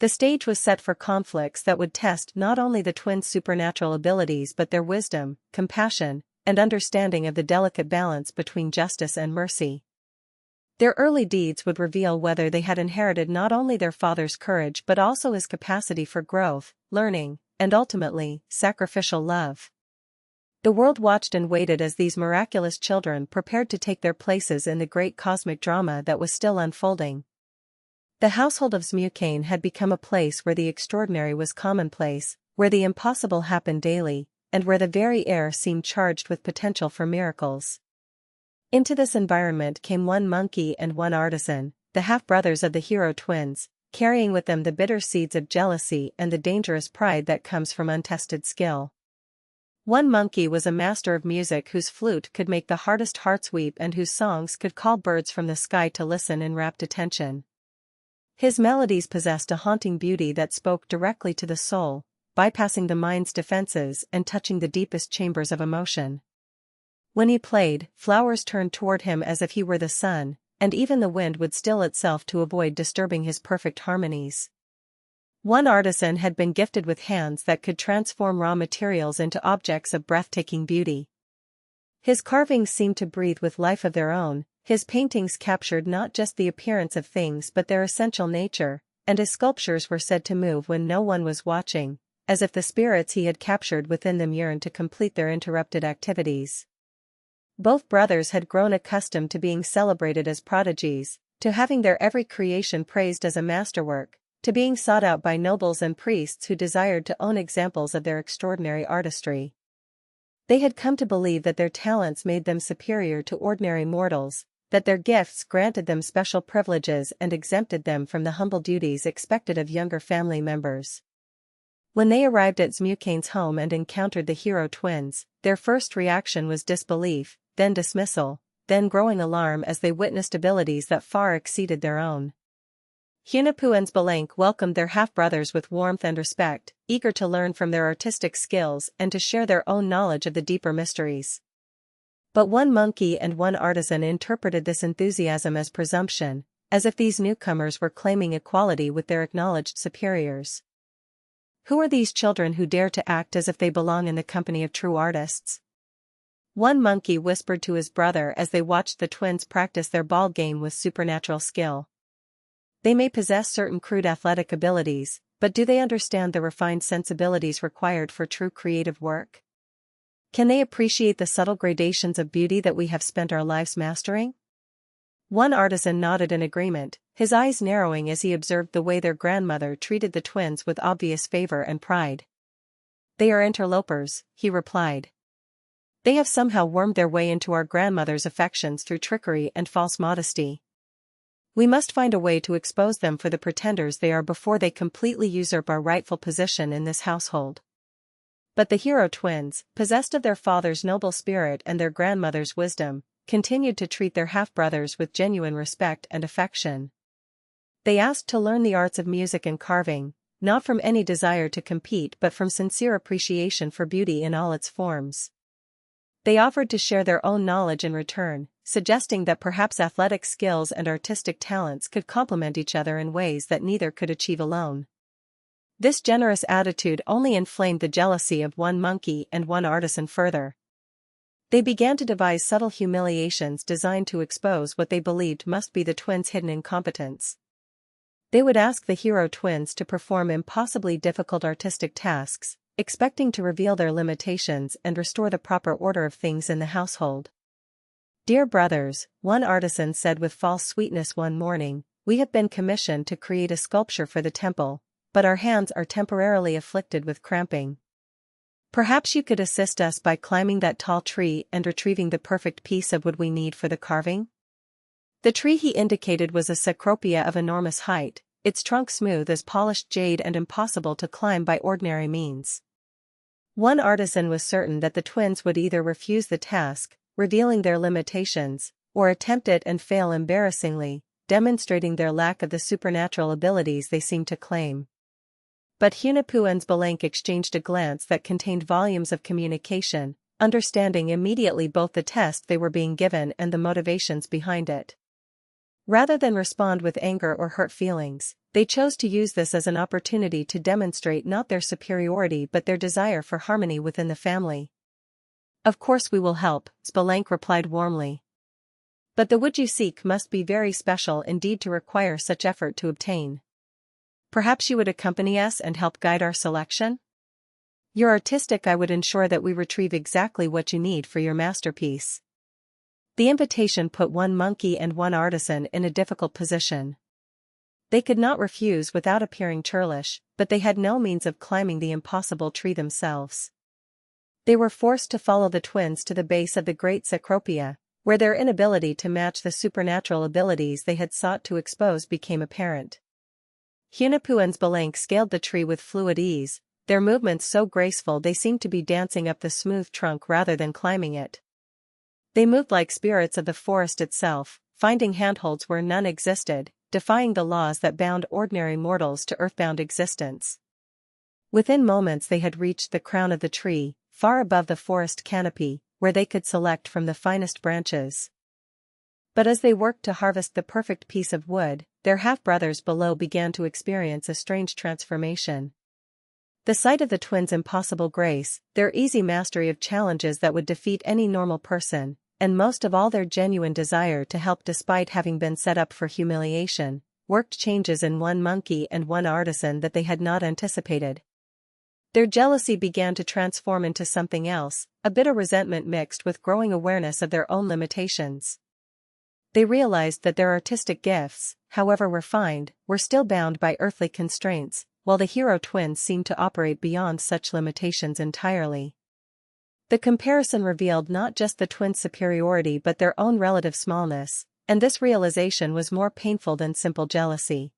The stage was set for conflicts that would test not only the twins' supernatural abilities but their wisdom, compassion, and understanding of the delicate balance between justice and mercy. Their early deeds would reveal whether they had inherited not only their father's courage but also his capacity for growth, learning, and ultimately, sacrificial love. The world watched and waited as these miraculous children prepared to take their places in the great cosmic drama that was still unfolding. The household of Xmucain had become a place where the extraordinary was commonplace, where the impossible happened daily, and where the very air seemed charged with potential for miracles. Into this environment came one monkey and one artisan, the half-brothers of the hero twins, carrying with them the bitter seeds of jealousy and the dangerous pride that comes from untested skill. One monkey was a master of music whose flute could make the hardest hearts weep and whose songs could call birds from the sky to listen in rapt attention. His melodies possessed a haunting beauty that spoke directly to the soul, bypassing the mind's defenses and touching the deepest chambers of emotion. When he played, flowers turned toward him as if he were the sun, and even the wind would still itself to avoid disturbing his perfect harmonies. One artisan had been gifted with hands that could transform raw materials into objects of breathtaking beauty. His carvings seemed to breathe with life of their own. His paintings captured not just the appearance of things but their essential nature, and his sculptures were said to move when no one was watching, as if the spirits he had captured within them yearned to complete their interrupted activities. Both brothers had grown accustomed to being celebrated as prodigies, to having their every creation praised as a masterwork, to being sought out by nobles and priests who desired to own examples of their extraordinary artistry. They had come to believe that their talents made them superior to ordinary mortals, that their gifts granted them special privileges and exempted them from the humble duties expected of younger family members. When they arrived at Xmucain's home and encountered the hero twins, their first reaction was disbelief, then dismissal, then growing alarm as they witnessed abilities that far exceeded their own. Hunahpu and Xbalanque welcomed their half-brothers with warmth and respect, eager to learn from their artistic skills and to share their own knowledge of the deeper mysteries. But one monkey and one artisan interpreted this enthusiasm as presumption, as if these newcomers were claiming equality with their acknowledged superiors. Who are these children who dare to act as if they belong in the company of true artists? One monkey whispered to his brother as they watched the twins practice their ball game with supernatural skill. They may possess certain crude athletic abilities, but do they understand the refined sensibilities required for true creative work? Can they appreciate the subtle gradations of beauty that we have spent our lives mastering? One artisan nodded in agreement, his eyes narrowing as he observed the way their grandmother treated the twins with obvious favor and pride. "They are interlopers," he replied. "They have somehow wormed their way into our grandmother's affections through trickery and false modesty. We must find a way to expose them for the pretenders they are before they completely usurp our rightful position in this household." But the hero twins, possessed of their father's noble spirit and their grandmother's wisdom, continued to treat their half-brothers with genuine respect and affection. They asked to learn the arts of music and carving, not from any desire to compete but from sincere appreciation for beauty in all its forms. They offered to share their own knowledge in return, suggesting that perhaps athletic skills and artistic talents could complement each other in ways that neither could achieve alone. This generous attitude only inflamed the jealousy of one monkey and one artisan further. They began to devise subtle humiliations designed to expose what they believed must be the twins' hidden incompetence. They would ask the hero twins to perform impossibly difficult artistic tasks, expecting to reveal their limitations and restore the proper order of things in the household. "Dear brothers," one artisan said with false sweetness one morning, "we have been commissioned to create a sculpture for the temple, but our hands are temporarily afflicted with cramping. Perhaps you could assist us by climbing that tall tree and retrieving the perfect piece of wood we need for the carving?" The tree he indicated was a cecropia of enormous height, its trunk smooth as polished jade and impossible to climb by ordinary means. One artisan was certain that the twins would either refuse the task, revealing their limitations, or attempt it and fail embarrassingly, demonstrating their lack of the supernatural abilities they seemed to claim. But Hunahpu and Zbalanque exchanged a glance that contained volumes of communication, understanding immediately both the test they were being given and the motivations behind it. Rather than respond with anger or hurt feelings, they chose to use this as an opportunity to demonstrate not their superiority but their desire for harmony within the family. "Of course we will help," Zbalanque replied warmly. "But the wood you seek must be very special indeed to require such effort to obtain. Perhaps you would accompany us and help guide our selection? Your artistic eye would ensure that we retrieve exactly what you need for your masterpiece." The invitation put one monkey and one artisan in a difficult position. They could not refuse without appearing churlish, but they had no means of climbing the impossible tree themselves. They were forced to follow the twins to the base of the great cecropia, where their inability to match the supernatural abilities they had sought to expose became apparent. Hunahpu and Zbalanque scaled the tree with fluid ease, their movements so graceful they seemed to be dancing up the smooth trunk rather than climbing it. They moved like spirits of the forest itself, finding handholds where none existed, defying the laws that bound ordinary mortals to earthbound existence. Within moments they had reached the crown of the tree, far above the forest canopy, where they could select from the finest branches. But as they worked to harvest the perfect piece of wood, their half-brothers below began to experience a strange transformation. The sight of the twins' impossible grace, their easy mastery of challenges that would defeat any normal person, and most of all their genuine desire to help despite having been set up for humiliation, worked changes in one monkey and one artisan that they had not anticipated. Their jealousy began to transform into something else, a bitter resentment mixed with growing awareness of their own limitations. They realized that their artistic gifts, however refined, were still bound by earthly constraints, while the hero twins seemed to operate beyond such limitations entirely. The comparison revealed not just the twins' superiority but their own relative smallness, and this realization was more painful than simple jealousy.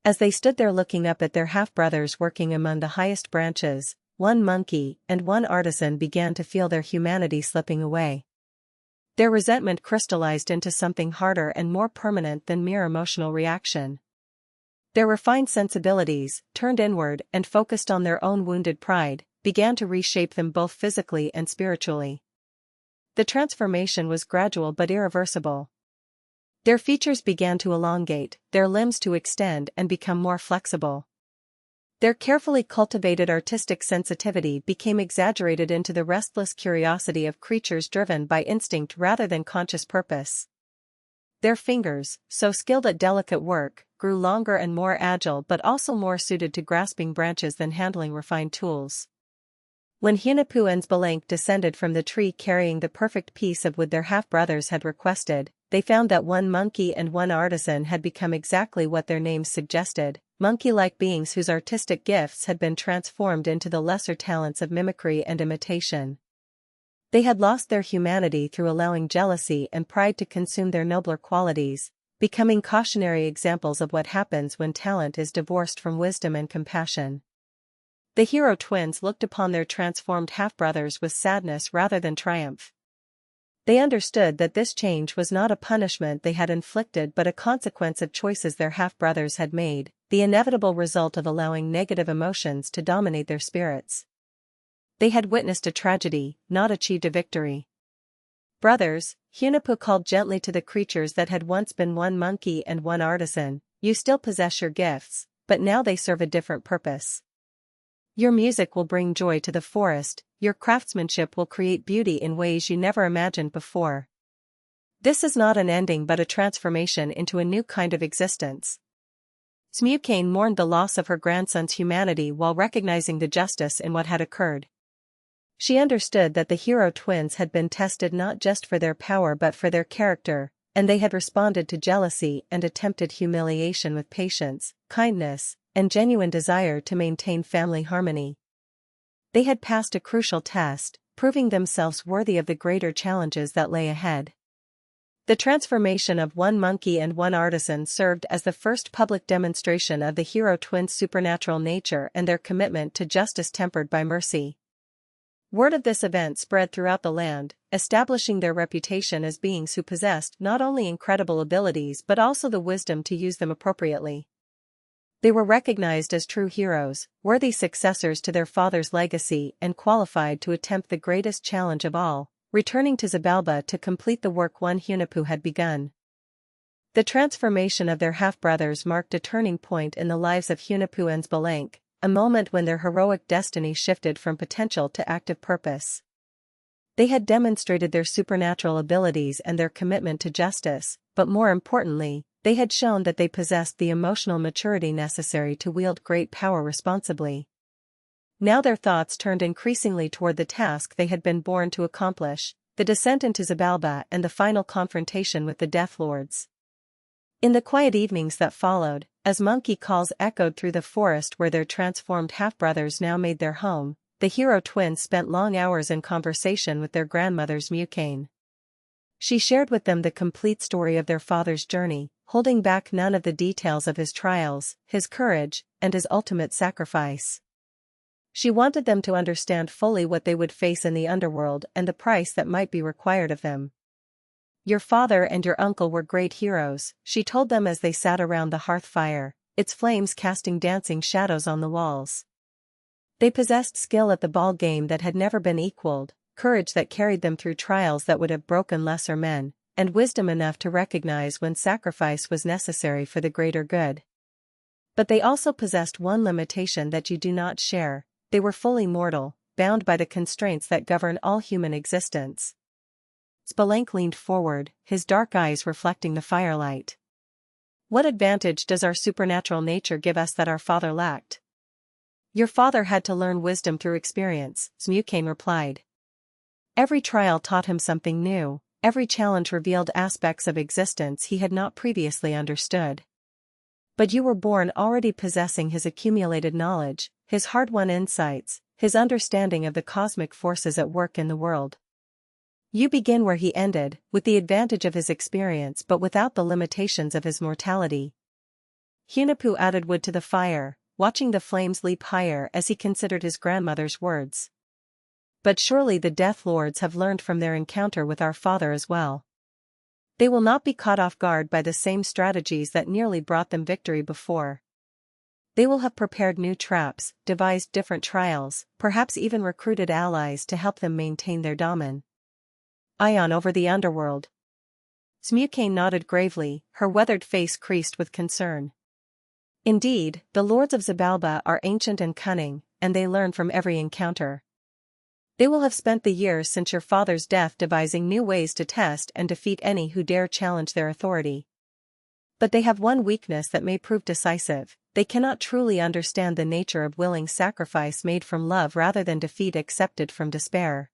As they stood there looking up at their half-brothers working among the highest branches, one monkey and one artisan began to feel their humanity slipping away. Their resentment crystallized into something harder and more permanent than mere emotional reaction. Their refined sensibilities, turned inward and focused on their own wounded pride, began to reshape them both physically and spiritually. The transformation was gradual but irreversible. Their features began to elongate, their limbs to extend and become more flexible. Their carefully cultivated artistic sensitivity became exaggerated into the restless curiosity of creatures driven by instinct rather than conscious purpose. Their fingers, so skilled at delicate work, grew longer and more agile but also more suited to grasping branches than handling refined tools. When Hunahpu and Zbalanque descended from the tree carrying the perfect piece of wood their half-brothers had requested, they found that one monkey and one artisan had become exactly what their names suggested, monkey-like beings whose artistic gifts had been transformed into the lesser talents of mimicry and imitation. They had lost their humanity through allowing jealousy and pride to consume their nobler qualities, becoming cautionary examples of what happens when talent is divorced from wisdom and compassion. The hero twins looked upon their transformed half-brothers with sadness rather than triumph. They understood that this change was not a punishment they had inflicted but a consequence of choices their half-brothers had made, the inevitable result of allowing negative emotions to dominate their spirits. They had witnessed a tragedy, not achieved a victory. Brothers, Hunahpu called gently to the creatures that had once been one monkey and one artisan, you still possess your gifts, but now they serve a different purpose. Your music will bring joy to the forest, your craftsmanship will create beauty in ways you never imagined before. This is not an ending but a transformation into a new kind of existence. Smukane mourned the loss of her grandson's humanity while recognizing the justice in what had occurred. She understood that the hero twins had been tested not just for their power but for their character, and they had responded to jealousy and attempted humiliation with patience, kindness, and genuine desire to maintain family harmony. They had passed a crucial test, proving themselves worthy of the greater challenges that lay ahead. The transformation of one monkey and one artisan served as the first public demonstration of the hero twins' supernatural nature and their commitment to justice tempered by mercy. Word of this event spread throughout the land, establishing their reputation as beings who possessed not only incredible abilities but also the wisdom to use them appropriately. They were recognized as true heroes, worthy successors to their father's legacy and qualified to attempt the greatest challenge of all, returning to Xibalba to complete the work one Hunahpu had begun. The transformation of their half-brothers marked a turning point in the lives of Hunahpu and Xbalanque, a moment when their heroic destiny shifted from potential to active purpose. They had demonstrated their supernatural abilities and their commitment to justice, but more importantly, they had shown that they possessed the emotional maturity necessary to wield great power responsibly. Now their thoughts turned increasingly toward the task they had been born to accomplish, the descent into Xibalba and the final confrontation with the Death Lords. In the quiet evenings that followed, as monkey calls echoed through the forest where their transformed half-brothers now made their home, the hero twins spent long hours in conversation with their grandmother's Smukane. She shared with them the complete story of their father's journey, holding back none of the details of his trials, his courage, and his ultimate sacrifice. She wanted them to understand fully what they would face in the underworld and the price that might be required of them. Your father and your uncle were great heroes, she told them as they sat around the hearth fire, its flames casting dancing shadows on the walls. They possessed skill at the ball game that had never been equaled, courage that carried them through trials that would have broken lesser men, and wisdom enough to recognize when sacrifice was necessary for the greater good. But they also possessed one limitation that you do not share: they were fully mortal, bound by the constraints that govern all human existence. Xbalanque leaned forward, his dark eyes reflecting the firelight. What advantage does our supernatural nature give us that our father lacked? Your father had to learn wisdom through experience, Smukane replied. Every trial taught him something new, every challenge revealed aspects of existence he had not previously understood. But you were born already possessing his accumulated knowledge, his hard-won insights, his understanding of the cosmic forces at work in the world. You begin where he ended, with the advantage of his experience but without the limitations of his mortality. Hunahpu added wood to the fire, watching the flames leap higher as he considered his grandmother's words. But surely the Death Lords have learned from their encounter with our father as well. They will not be caught off guard by the same strategies that nearly brought them victory before. They will have prepared new traps, devised different trials, perhaps even recruited allies to help them maintain their dominance over the underworld. Smukane nodded gravely, her weathered face creased with concern. Indeed, the lords of Xibalba are ancient and cunning, and they learn from every encounter. They will have spent the years since your father's death devising new ways to test and defeat any who dare challenge their authority. But they have one weakness that may prove decisive: they cannot truly understand the nature of willing sacrifice made from love rather than defeat accepted from despair.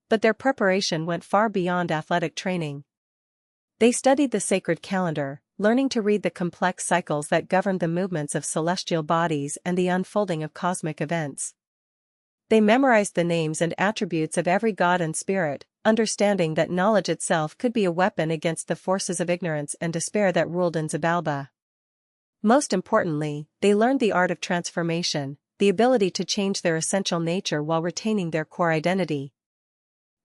But their preparation went far beyond athletic training. They studied the sacred calendar, learning to read the complex cycles that govern the movements of celestial bodies and the unfolding of cosmic events. They memorized the names and attributes of every god and spirit, understanding that knowledge itself could be a weapon against the forces of ignorance and despair that ruled in Xibalba. Most importantly, they learned the art of transformation, the ability to change their essential nature while retaining their core identity.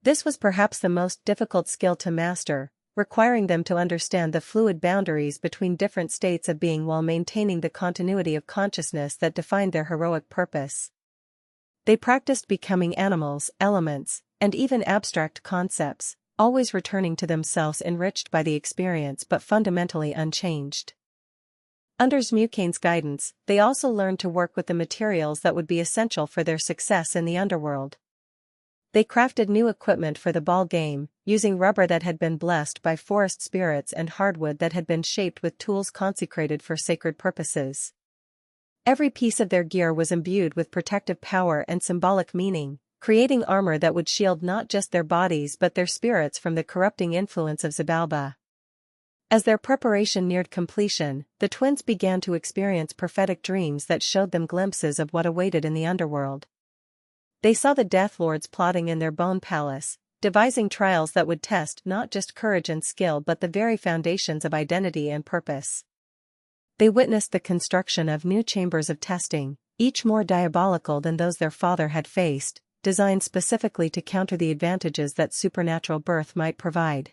This was perhaps the most difficult skill to master, requiring them to understand the fluid boundaries between different states of being while maintaining the continuity of consciousness that defined their heroic purpose. They practiced becoming animals, elements, and even abstract concepts, always returning to themselves enriched by the experience but fundamentally unchanged. Under Smukane's guidance, they also learned to work with the materials that would be essential for their success in the underworld. They crafted new equipment for the ball game, using rubber that had been blessed by forest spirits and hardwood that had been shaped with tools consecrated for sacred purposes. Every piece of their gear was imbued with protective power and symbolic meaning, creating armor that would shield not just their bodies but their spirits from the corrupting influence of Xibalba. As their preparation neared completion, the twins began to experience prophetic dreams that showed them glimpses of what awaited in the underworld. They saw the Death Lords plotting in their bone palace, devising trials that would test not just courage and skill but the very foundations of identity and purpose. They witnessed the construction of new chambers of testing, each more diabolical than those their father had faced, designed specifically to counter the advantages that supernatural birth might provide.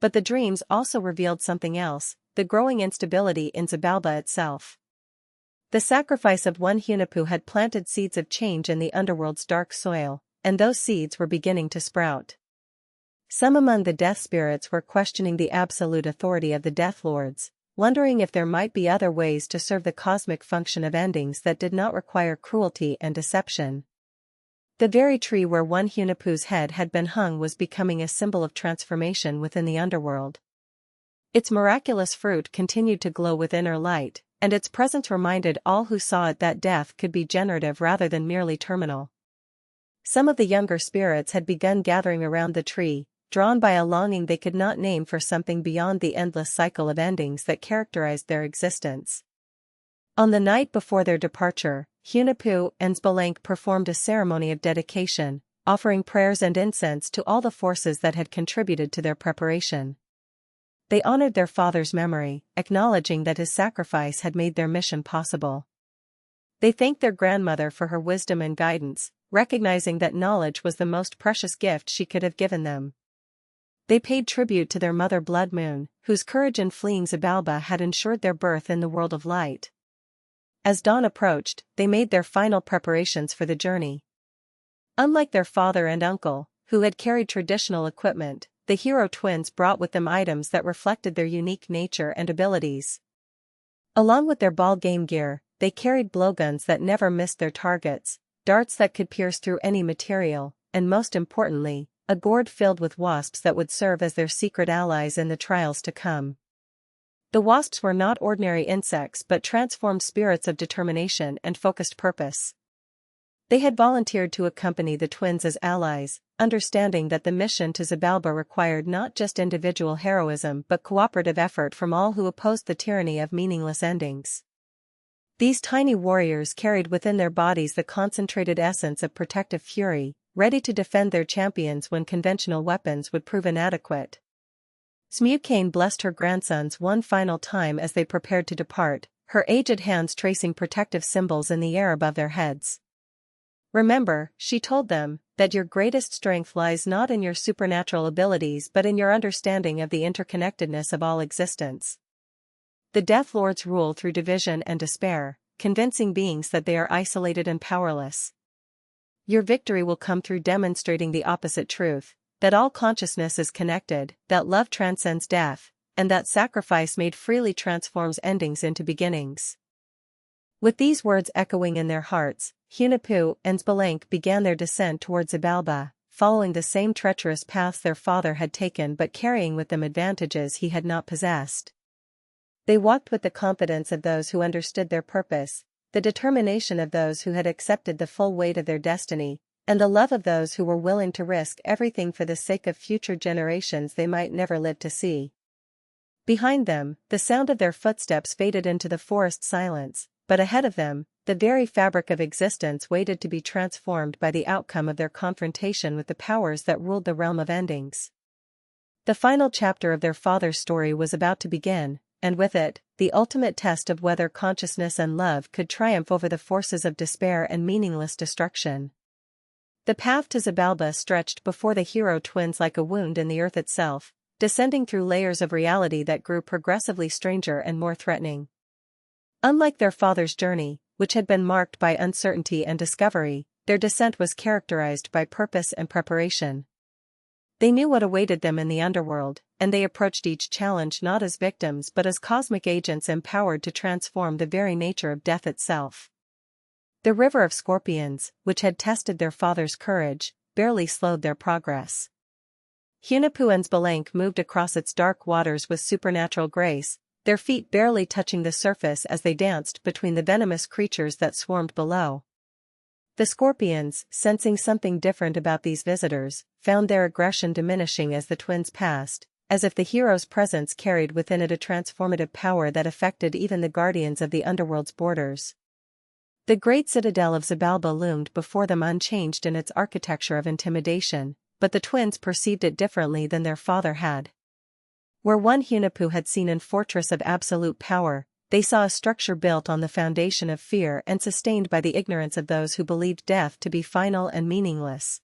But the dreams also revealed something else, the growing instability in Xibalba itself. The sacrifice of one Hunahpu had planted seeds of change in the underworld's dark soil, and those seeds were beginning to sprout. Some among the death spirits were questioning the absolute authority of the Death Lords, wondering if there might be other ways to serve the cosmic function of endings that did not require cruelty and deception. The very tree where one Hunahpu's head had been hung was becoming a symbol of transformation within the underworld. Its miraculous fruit continued to glow with inner light, and its presence reminded all who saw it that death could be generative rather than merely terminal. Some of the younger spirits had begun gathering around the tree, drawn by a longing they could not name for something beyond the endless cycle of endings that characterized their existence. On the night before their departure, Hunahpu and Xbalanque performed a ceremony of dedication, offering prayers and incense to all the forces that had contributed to their preparation. They honored their father's memory, acknowledging that his sacrifice had made their mission possible. They thanked their grandmother for her wisdom and guidance, recognizing that knowledge was the most precious gift she could have given them. They paid tribute to their mother Blood Moon, whose courage in fleeing Xibalba had ensured their birth in the world of light. As dawn approached, they made their final preparations for the journey. Unlike their father and uncle, who had carried traditional equipment, the hero twins brought with them items that reflected their unique nature and abilities. Along with their ball game gear, they carried blowguns that never missed their targets, darts that could pierce through any material, and most importantly, a gourd filled with wasps that would serve as their secret allies in the trials to come. The wasps were not ordinary insects but transformed spirits of determination and focused purpose. They had volunteered to accompany the twins as allies, understanding that the mission to Xibalba required not just individual heroism but cooperative effort from all who opposed the tyranny of meaningless endings. These tiny warriors carried within their bodies the concentrated essence of protective fury, ready to defend their champions when conventional weapons would prove inadequate. Smukane blessed her grandsons one final time as they prepared to depart, her aged hands tracing protective symbols in the air above their heads. Remember, she told them, that your greatest strength lies not in your supernatural abilities but in your understanding of the interconnectedness of all existence. The Death Lords rule through division and despair, convincing beings that they are isolated and powerless. Your victory will come through demonstrating the opposite truth, that all consciousness is connected, that love transcends death, and that sacrifice made freely transforms endings into beginnings. With these words echoing in their hearts, Hunahpu and Xbalanque began their descent towards Xibalba, following the same treacherous paths their father had taken but carrying with them advantages he had not possessed. They walked with the confidence of those who understood their purpose, the determination of those who had accepted the full weight of their destiny, and the love of those who were willing to risk everything for the sake of future generations they might never live to see. Behind them, the sound of their footsteps faded into the forest silence, but ahead of them, the very fabric of existence waited to be transformed by the outcome of their confrontation with the powers that ruled the realm of endings. The final chapter of their father's story was about to begin, and with it, the ultimate test of whether consciousness and love could triumph over the forces of despair and meaningless destruction. The path to Xibalba stretched before the hero twins like a wound in the earth itself, descending through layers of reality that grew progressively stranger and more threatening. Unlike their father's journey, which had been marked by uncertainty and discovery, their descent was characterized by purpose and preparation. They knew what awaited them in the underworld, and they approached each challenge not as victims but as cosmic agents empowered to transform the very nature of death itself. The river of scorpions, which had tested their father's courage, barely slowed their progress. Hunapuen's Balank moved across its dark waters with supernatural grace, their feet barely touching the surface as they danced between the venomous creatures that swarmed below. The scorpions, sensing something different about these visitors, found their aggression diminishing as the twins passed, as if the hero's presence carried within it a transformative power that affected even the guardians of the underworld's borders. The great citadel of Xibalba loomed before them unchanged in its architecture of intimidation, but the twins perceived it differently than their father had. Where one Hunapu had seen a fortress of absolute power, they saw a structure built on the foundation of fear and sustained by the ignorance of those who believed death to be final and meaningless.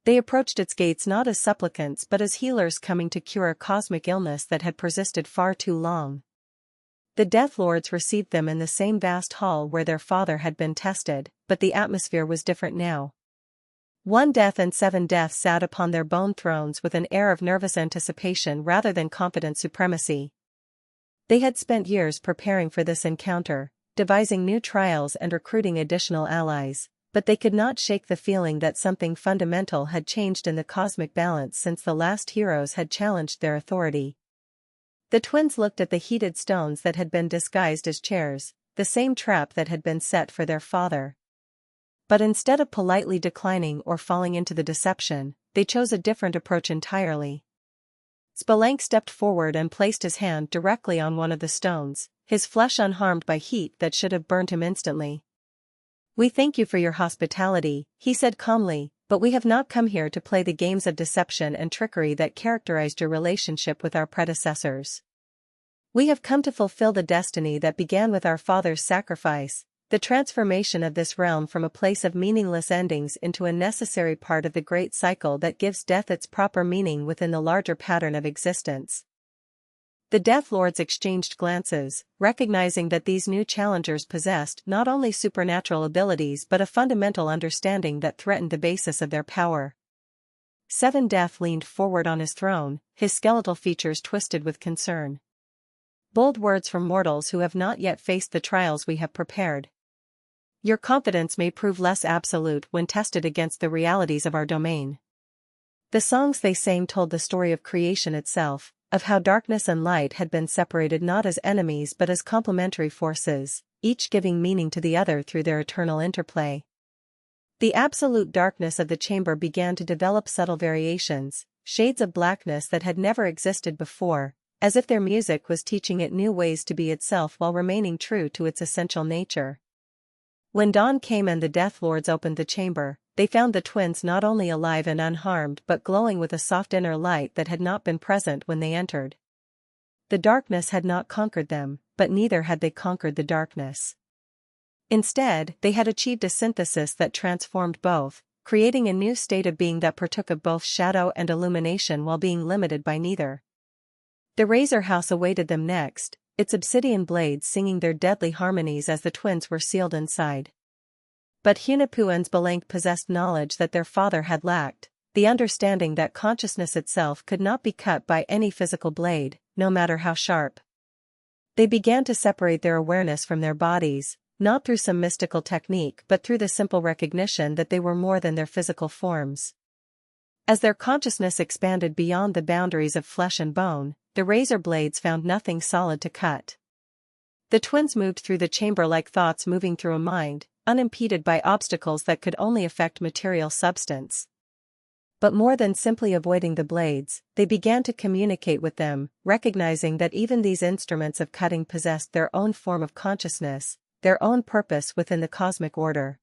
They approached its gates not as supplicants but as healers coming to cure a cosmic illness that had persisted far too long. The Death Lords received them in the same vast hall where their father had been tested, but the atmosphere was different now. One Death and 7 deaths sat upon their bone thrones with an air of nervous anticipation rather than confident supremacy. They had spent years preparing for this encounter, devising new trials and recruiting additional allies, but they could not shake the feeling that something fundamental had changed in the cosmic balance since the last heroes had challenged their authority. The twins looked at the heated stones that had been disguised as chairs, the same trap that had been set for their father. But instead of politely declining or falling into the deception, they chose a different approach entirely. Spalank stepped forward and placed his hand directly on one of the stones, his flesh unharmed by heat that should have burned him instantly. "We thank you for your hospitality," he said calmly, "but we have not come here to play the games of deception and trickery that characterized your relationship with our predecessors. We have come to fulfill the destiny that began with our father's sacrifice, the transformation of this realm from a place of meaningless endings into a necessary part of the great cycle that gives death its proper meaning within the larger pattern of existence." The Death Lords exchanged glances, recognizing that these new challengers possessed not only supernatural abilities but a fundamental understanding that threatened the basis of their power. 7 Death leaned forward on his throne, his skeletal features twisted with concern. "Bold words from mortals who have not yet faced the trials we have prepared. Your confidence may prove less absolute when tested against the realities of our domain." The songs they sang told the story of creation itself, of how darkness and light had been separated not as enemies but as complementary forces, each giving meaning to the other through their eternal interplay. The absolute darkness of the chamber began to develop subtle variations, shades of blackness that had never existed before, as if their music was teaching it new ways to be itself while remaining true to its essential nature. When dawn came and the Death Lords opened the chamber, they found the twins not only alive and unharmed but glowing with a soft inner light that had not been present when they entered. The darkness had not conquered them, but neither had they conquered the darkness. Instead, they had achieved a synthesis that transformed both, creating a new state of being that partook of both shadow and illumination while being limited by neither. The Razor House awaited them next, its obsidian blades singing their deadly harmonies as the twins were sealed inside. But Hunapuen's Balank possessed knowledge that their father had lacked, the understanding that consciousness itself could not be cut by any physical blade, no matter how sharp. They began to separate their awareness from their bodies, not through some mystical technique but through the simple recognition that they were more than their physical forms. As their consciousness expanded beyond the boundaries of flesh and bone, the razor blades found nothing solid to cut. The twins moved through the chamber like thoughts moving through a mind, unimpeded by obstacles that could only affect material substance. But more than simply avoiding the blades, they began to communicate with them, recognizing that even these instruments of cutting possessed their own form of consciousness, their own purpose within the cosmic order.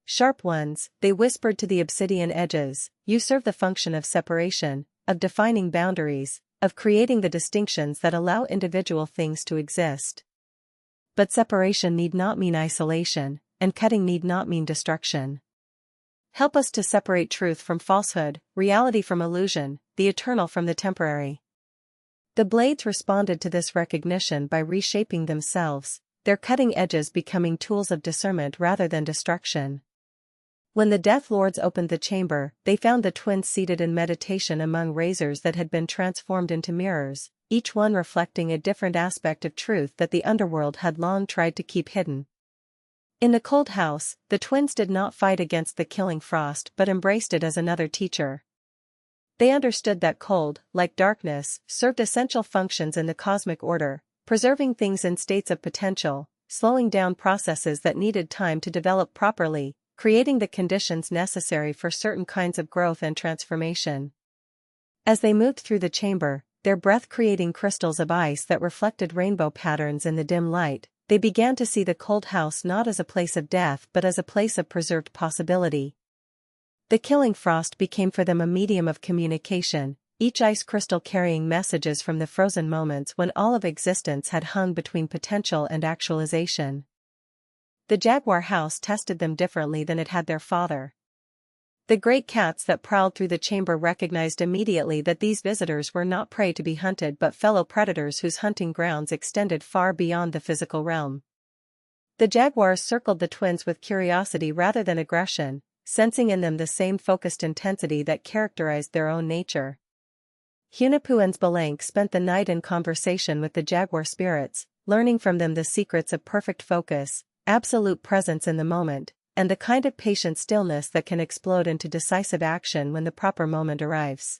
"Sharp ones," they whispered to the obsidian edges, "you serve the function of separation, of defining boundaries, of creating the distinctions that allow individual things to exist. But separation need not mean isolation, and cutting need not mean destruction. Help us to separate truth from falsehood, reality from illusion, the eternal from the temporary. The blades responded to this recognition by reshaping themselves, their cutting edges becoming tools of discernment rather than destruction. When the Death Lords opened the chamber, they found the twins seated in meditation among razors that had been transformed into mirrors, each one reflecting a different aspect of truth that the underworld had long tried to keep hidden. In the cold house, the twins did not fight against the killing frost but embraced it as another teacher. They understood that cold, like darkness, served essential functions in the cosmic order, preserving things in states of potential, slowing down processes that needed time to develop properly, creating the conditions necessary for certain kinds of growth and transformation. As they moved through the chamber, their breath creating crystals of ice that reflected rainbow patterns in the dim light, they began to see the cold house not as a place of death but as a place of preserved possibility. The killing frost became for them a medium of communication, each ice crystal carrying messages from the frozen moments when all of existence had hung between potential and actualization. The jaguar house tested them differently than it had their father. The great cats that prowled through the chamber recognized immediately that these visitors were not prey to be hunted but fellow predators whose hunting grounds extended far beyond the physical realm. The jaguars circled the twins with curiosity rather than aggression, sensing in them the same focused intensity that characterized their own nature. Hunapu and Spalank spent the night in conversation with the jaguar spirits, learning from them the secrets of perfect focus, absolute presence in the moment, and the kind of patient stillness that can explode into decisive action when the proper moment arrives.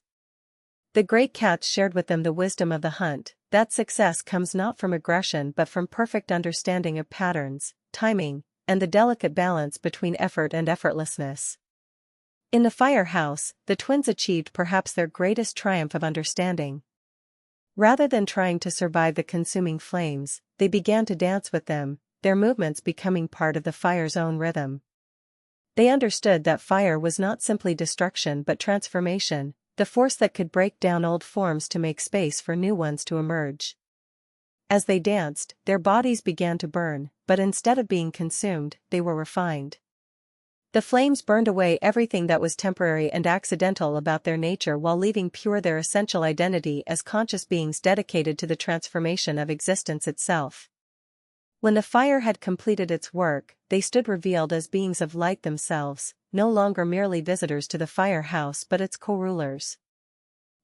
The great cats shared with them the wisdom of the hunt, that success comes not from aggression but from perfect understanding of patterns, timing, and the delicate balance between effort and effortlessness. In the firehouse, the twins achieved perhaps their greatest triumph of understanding. Rather than trying to survive the consuming flames, they began to dance with them, their movements becoming part of the fire's own rhythm. They understood that fire was not simply destruction but transformation, the force that could break down old forms to make space for new ones to emerge. As they danced, their bodies began to burn, but instead of being consumed, they were refined. The flames burned away everything that was temporary and accidental about their nature while leaving pure their essential identity as conscious beings dedicated to the transformation of existence itself. When the fire had completed its work, they stood revealed as beings of light themselves, no longer merely visitors to the firehouse but its co-rulers.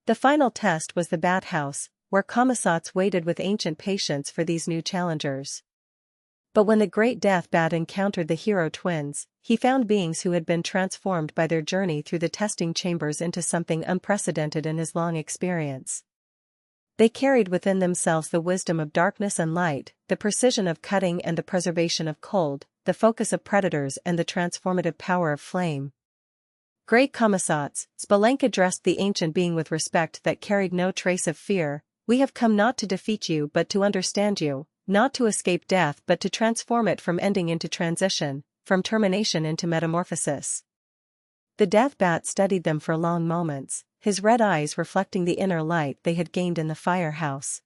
The final test was the bat house, where commissats waited with ancient patience for these new challengers. But when the great death bat encountered the hero twins, he found beings who had been transformed by their journey through the testing chambers into something unprecedented in his long experience. They carried within themselves the wisdom of darkness and light, the precision of cutting and the preservation of cold, the focus of predators and the transformative power of flame. Great commissats, Spalank addressed the ancient being with respect that carried no trace of fear. We have come not to defeat you but to understand you, not to escape death but to transform it from ending into transition, from termination into metamorphosis. The death bat studied them for long moments, his red eyes reflecting the inner light they had gained in the firehouse.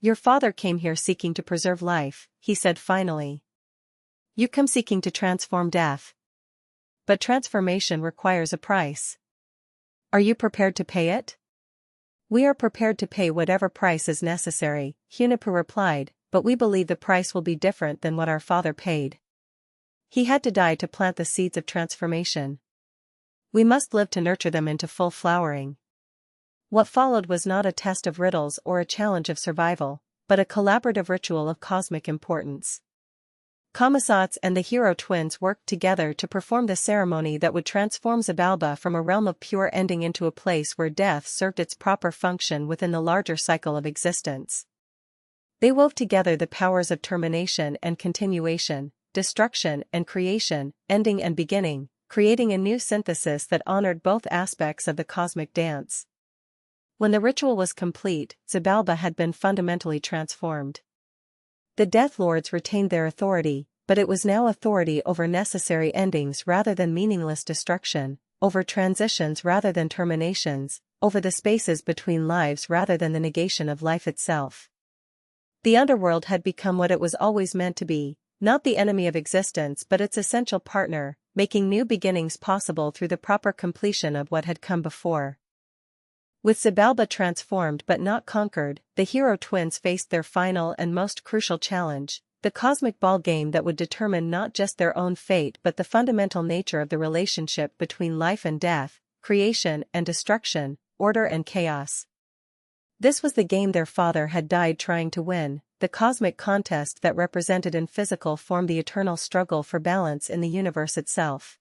Your father came here seeking to preserve life, he said finally. You come seeking to transform death. But transformation requires a price. Are you prepared to pay it? We are prepared to pay whatever price is necessary, Hunapu replied, but we believe the price will be different than what our father paid. He had to die to plant the seeds of transformation. We must live to nurture them into full flowering. What followed was not a test of riddles or a challenge of survival, but a collaborative ritual of cosmic importance. Commissats and the hero twins worked together to perform the ceremony that would transform Xibalba from a realm of pure ending into a place where death served its proper function within the larger cycle of existence. They wove together the powers of termination and continuation, destruction and creation, ending and beginning, creating a new synthesis that honored both aspects of the cosmic dance. When the ritual was complete, Xibalba had been fundamentally transformed. The Death Lords retained their authority, but it was now authority over necessary endings rather than meaningless destruction, over transitions rather than terminations, over the spaces between lives rather than the negation of life itself. The underworld had become what it was always meant to be, not the enemy of existence but its essential partner, making new beginnings possible through the proper completion of what had come before. With Xibalba transformed but not conquered, the hero twins faced their final and most crucial challenge, the cosmic ball game that would determine not just their own fate but the fundamental nature of the relationship between life and death, creation and destruction, order and chaos. This was the game their father had died trying to win, the cosmic contest that represented in physical form the eternal struggle for balance in the universe itself.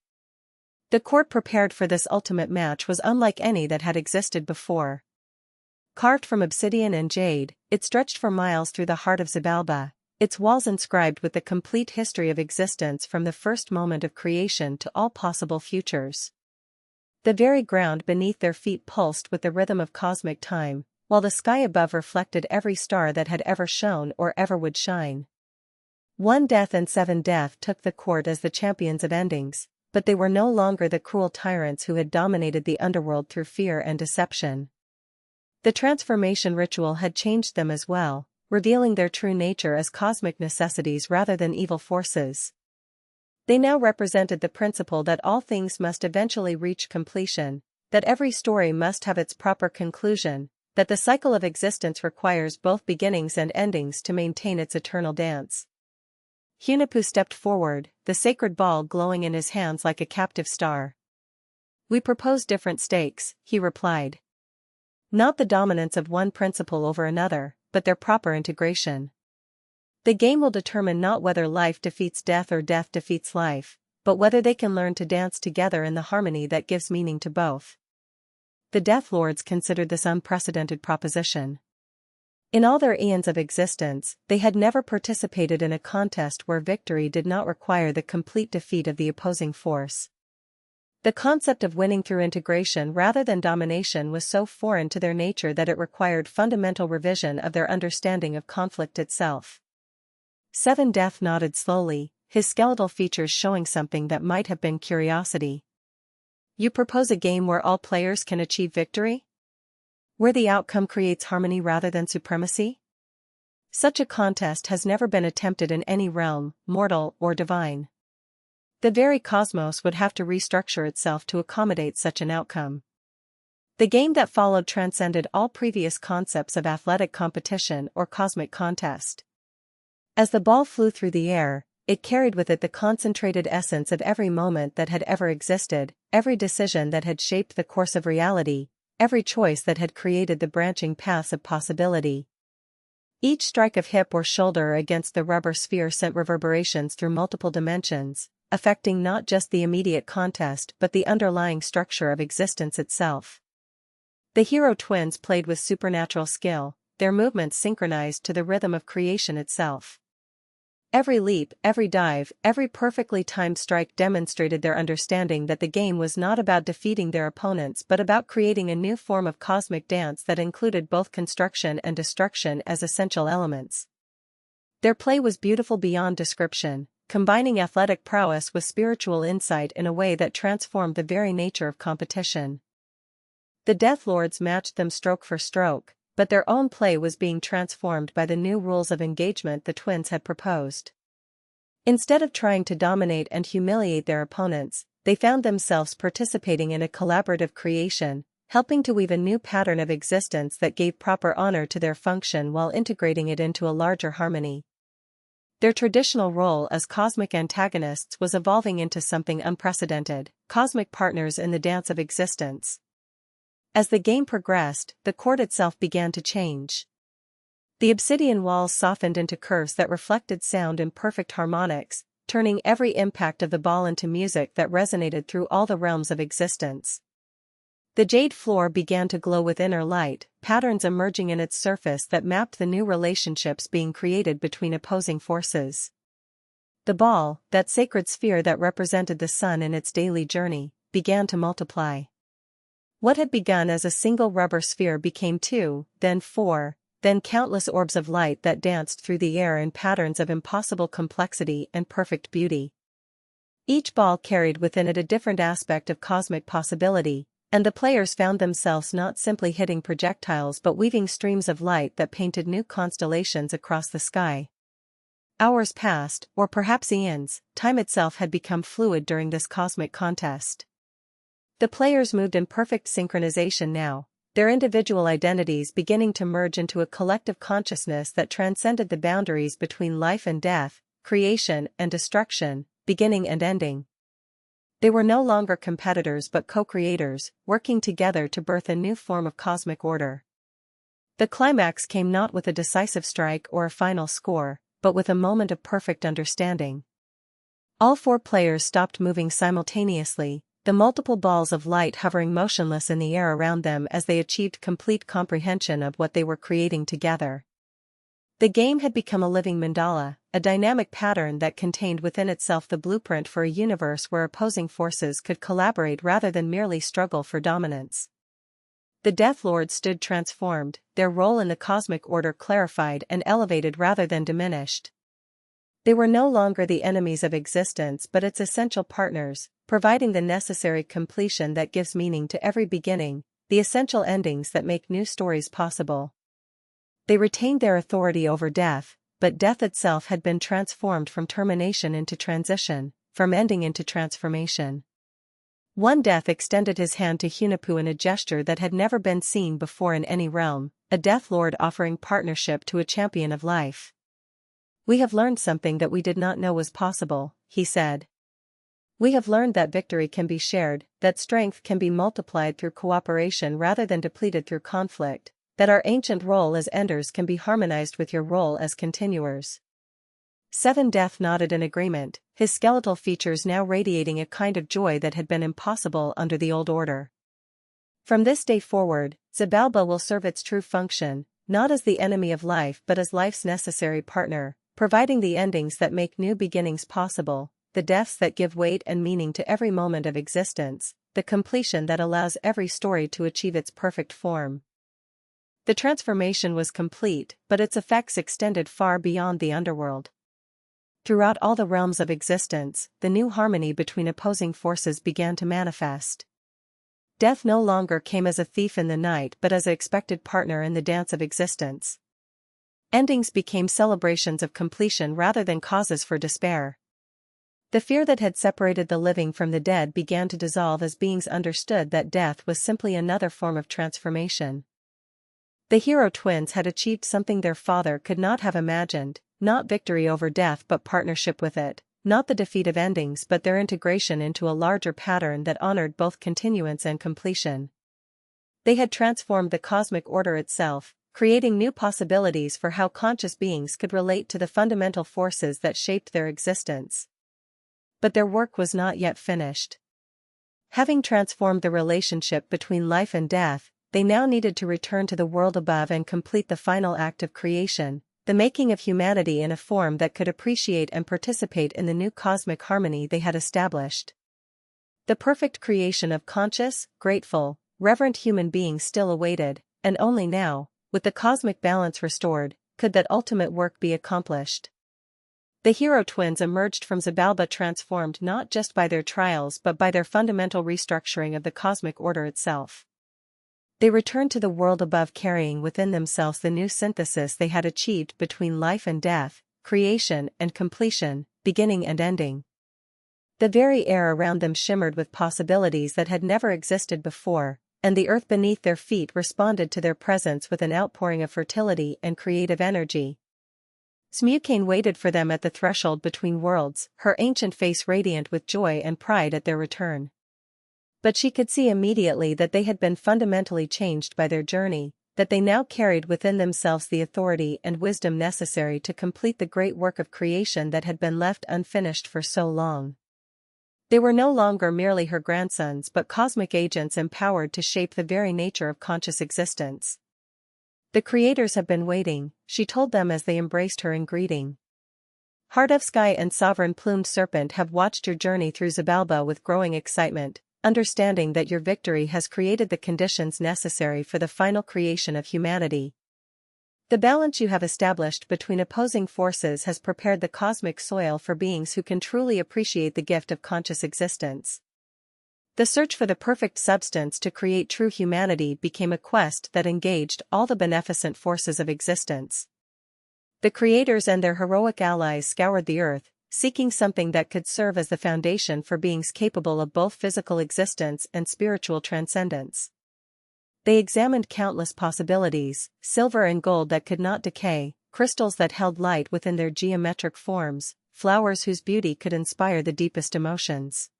The court prepared for this ultimate match was unlike any that had existed before. Carved from obsidian and jade, it stretched for miles through the heart of Xibalba, its walls inscribed with the complete history of existence from the first moment of creation to all possible futures. The very ground beneath their feet pulsed with the rhythm of cosmic time, while the sky above reflected every star that had ever shone or ever would shine. 1 Death and 7 Death took the court as the champions of endings, but they were no longer the cruel tyrants who had dominated the underworld through fear and deception. The transformation ritual had changed them as well, revealing their true nature as cosmic necessities rather than evil forces. They now represented the principle that all things must eventually reach completion, that every story must have its proper conclusion, that the cycle of existence requires both beginnings and endings to maintain its eternal dance. Hunahpu stepped forward, the sacred ball glowing in his hands like a captive star. "We propose different stakes," he replied. "Not the dominance of one principle over another, but their proper integration. The game will determine not whether life defeats death or death defeats life, but whether they can learn to dance together in the harmony that gives meaning to both." The Death Lords considered this unprecedented proposition. In all their eons of existence, they had never participated in a contest where victory did not require the complete defeat of the opposing force. The concept of winning through integration rather than domination was so foreign to their nature that it required fundamental revision of their understanding of conflict itself. 7 Death nodded slowly, his skeletal features showing something that might have been curiosity. "You propose a game where all players can achieve victory? Where the outcome creates harmony rather than supremacy? Such a contest has never been attempted in any realm, mortal or divine. The very cosmos would have to restructure itself to accommodate such an outcome." The game that followed transcended all previous concepts of athletic competition or cosmic contest. As the ball flew through the air, it carried with it the concentrated essence of every moment that had ever existed, every decision that had shaped the course of reality, every choice that had created the branching paths of possibility. Each strike of hip or shoulder against the rubber sphere sent reverberations through multiple dimensions, affecting not just the immediate contest but the underlying structure of existence itself. The hero twins played with supernatural skill, their movements synchronized to the rhythm of creation itself. Every leap, every dive, every perfectly timed strike demonstrated their understanding that the game was not about defeating their opponents but about creating a new form of cosmic dance that included both construction and destruction as essential elements. Their play was beautiful beyond description, combining athletic prowess with spiritual insight in a way that transformed the very nature of competition. The Death Lords matched them stroke for stroke, but their own play was being transformed by the new rules of engagement the twins had proposed. Instead of trying to dominate and humiliate their opponents, they found themselves participating in a collaborative creation, helping to weave a new pattern of existence that gave proper honor to their function while integrating it into a larger harmony. Their traditional role as cosmic antagonists was evolving into something unprecedented, cosmic partners in the dance of existence. As the game progressed, the court itself began to change. The obsidian walls softened into curves that reflected sound in perfect harmonics, turning every impact of the ball into music that resonated through all the realms of existence. The jade floor began to glow with inner light, patterns emerging in its surface that mapped the new relationships being created between opposing forces. The ball, that sacred sphere that represented the sun in its daily journey, began to multiply. What had begun as a single rubber sphere became 2, then 4, then countless orbs of light that danced through the air in patterns of impossible complexity and perfect beauty. Each ball carried within it a different aspect of cosmic possibility, and the players found themselves not simply hitting projectiles but weaving streams of light that painted new constellations across the sky. Hours passed, or perhaps eons. Time itself had become fluid during this cosmic contest. The players moved in perfect synchronization now, their individual identities beginning to merge into a collective consciousness that transcended the boundaries between life and death, creation and destruction, beginning and ending. They were no longer competitors but co-creators, working together to birth a new form of cosmic order. The climax came not with a decisive strike or a final score, but with a moment of perfect understanding. All four players stopped moving simultaneously, the multiple balls of light hovering motionless in the air around them as they achieved complete comprehension of what they were creating together. The game had become a living mandala, a dynamic pattern that contained within itself the blueprint for a universe where opposing forces could collaborate rather than merely struggle for dominance. The Death Lords stood transformed, their role in the cosmic order clarified and elevated rather than diminished. They were no longer the enemies of existence but its essential partners, providing the necessary completion that gives meaning to every beginning, the essential endings that make new stories possible. They retained their authority over death, but death itself had been transformed from termination into transition, from ending into transformation. One Death extended his hand to Hunahpu in a gesture that had never been seen before in any realm, a Death Lord offering partnership to a champion of life. "We have learned something that we did not know was possible," he said. "We have learned that victory can be shared, that strength can be multiplied through cooperation rather than depleted through conflict, that our ancient role as enders can be harmonized with your role as continuers." Seven Death nodded in agreement, his skeletal features now radiating a kind of joy that had been impossible under the old order. "From this day forward, Xibalba will serve its true function, not as the enemy of life but as life's necessary partner, providing the endings that make new beginnings possible, the deaths that give weight and meaning to every moment of existence, the completion that allows every story to achieve its perfect form." The transformation was complete, but its effects extended far beyond the underworld. Throughout all the realms of existence, the new harmony between opposing forces began to manifest. Death no longer came as a thief in the night but as an expected partner in the dance of existence. Endings became celebrations of completion rather than causes for despair. The fear that had separated the living from the dead began to dissolve as beings understood that death was simply another form of transformation. The hero twins had achieved something their father could not have imagined, not victory over death but partnership with it, not the defeat of endings but their integration into a larger pattern that honored both continuance and completion. They had transformed the cosmic order itself, creating new possibilities for how conscious beings could relate to the fundamental forces that shaped their existence. But their work was not yet finished. Having transformed the relationship between life and death, they now needed to return to the world above and complete the final act of creation, the making of humanity in a form that could appreciate and participate in the new cosmic harmony they had established. The perfect creation of conscious, grateful, reverent human beings still awaited, and only now, with the cosmic balance restored, could that ultimate work be accomplished. The hero twins emerged from Xibalba transformed not just by their trials but by their fundamental restructuring of the cosmic order itself. They returned to the world above carrying within themselves the new synthesis they had achieved between life and death, creation and completion, beginning and ending. The very air around them shimmered with possibilities that had never existed before, and the earth beneath their feet responded to their presence with an outpouring of fertility and creative energy. Smukane waited for them at the threshold between worlds, her ancient face radiant with joy and pride at their return. But she could see immediately that they had been fundamentally changed by their journey, that they now carried within themselves the authority and wisdom necessary to complete the great work of creation that had been left unfinished for so long. They were no longer merely her grandsons but cosmic agents empowered to shape the very nature of conscious existence. "The creators have been waiting," she told them as they embraced her in greeting. "Heart of Sky and Sovereign Plumed Serpent have watched your journey through Xibalba with growing excitement, understanding that your victory has created the conditions necessary for the final creation of humanity. The balance you have established between opposing forces has prepared the cosmic soil for beings who can truly appreciate the gift of conscious existence." The search for the perfect substance to create true humanity became a quest that engaged all the beneficent forces of existence. The creators and their heroic allies scoured the earth, seeking something that could serve as the foundation for beings capable of both physical existence and spiritual transcendence. They examined countless possibilities: silver and gold that could not decay, crystals that held light within their geometric forms, flowers whose beauty could inspire the deepest emotions.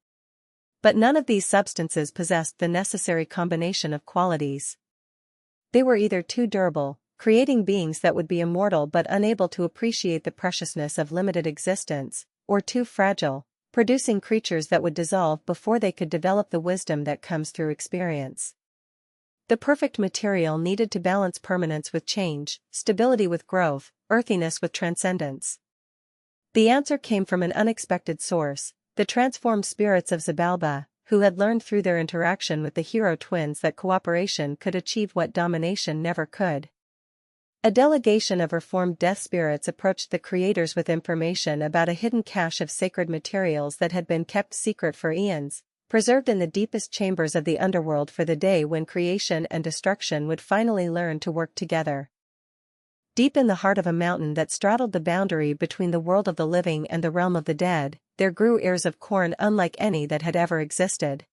But none of these substances possessed the necessary combination of qualities. They were either too durable, creating beings that would be immortal but unable to appreciate the preciousness of limited existence, or too fragile, producing creatures that would dissolve before they could develop the wisdom that comes through experience. The perfect material needed to balance permanence with change, stability with growth, earthiness with transcendence. The answer came from an unexpected source: the transformed spirits of Xibalba, who had learned through their interaction with the hero twins that cooperation could achieve what domination never could. A delegation of reformed death spirits approached the creators with information about a hidden cache of sacred materials that had been kept secret for eons, preserved in the deepest chambers of the underworld for the day when creation and destruction would finally learn to work together. Deep in the heart of a mountain that straddled the boundary between the world of the living and the realm of the dead, there grew ears of corn unlike any that had ever existed.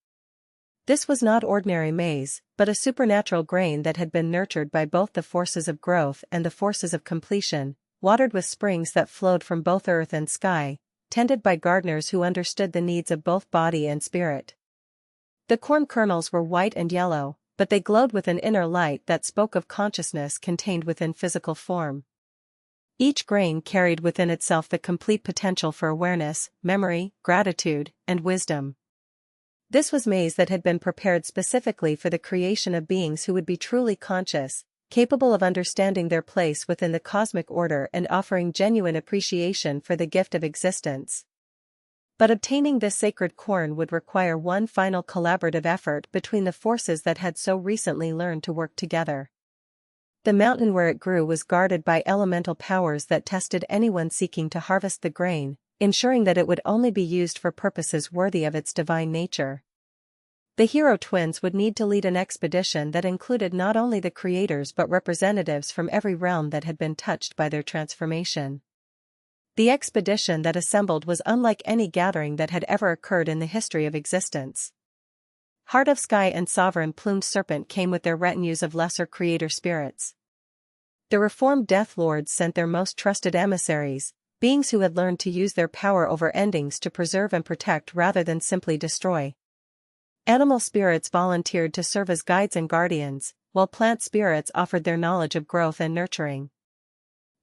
This was not ordinary maize, but a supernatural grain that had been nurtured by both the forces of growth and the forces of completion, watered with springs that flowed from both earth and sky, tended by gardeners who understood the needs of both body and spirit. The corn kernels were white and yellow, but they glowed with an inner light that spoke of consciousness contained within physical form. Each grain carried within itself the complete potential for awareness, memory, gratitude, and wisdom. This was maize that had been prepared specifically for the creation of beings who would be truly conscious, capable of understanding their place within the cosmic order and offering genuine appreciation for the gift of existence. But obtaining this sacred corn would require one final collaborative effort between the forces that had so recently learned to work together. The mountain where it grew was guarded by elemental powers that tested anyone seeking to harvest the grain, ensuring that it would only be used for purposes worthy of its divine nature. The hero twins would need to lead an expedition that included not only the creators but representatives from every realm that had been touched by their transformation. The expedition that assembled was unlike any gathering that had ever occurred in the history of existence. Heart of Sky and Sovereign Plumed Serpent came with their retinues of lesser creator spirits. The reformed Death Lords sent their most trusted emissaries, beings who had learned to use their power over endings to preserve and protect rather than simply destroy. Animal spirits volunteered to serve as guides and guardians, while plant spirits offered their knowledge of growth and nurturing.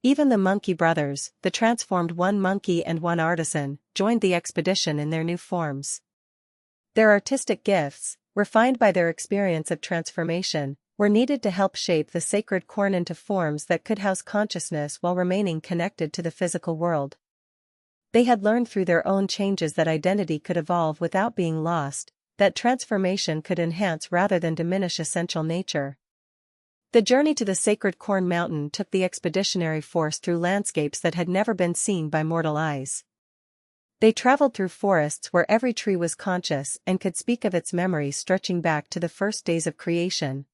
Even the Monkey Brothers, the transformed one monkey and one artisan, joined the expedition in their new forms. Their artistic gifts, refined by their experience of transformation, were needed to help shape the sacred corn into forms that could house consciousness while remaining connected to the physical world. They had learned through their own changes that identity could evolve without being lost, that transformation could enhance rather than diminish essential nature. The journey to the sacred corn mountain took the expeditionary force through landscapes that had never been seen by mortal eyes. They traveled through forests where every tree was conscious and could speak of its memories stretching back to the first days of creation.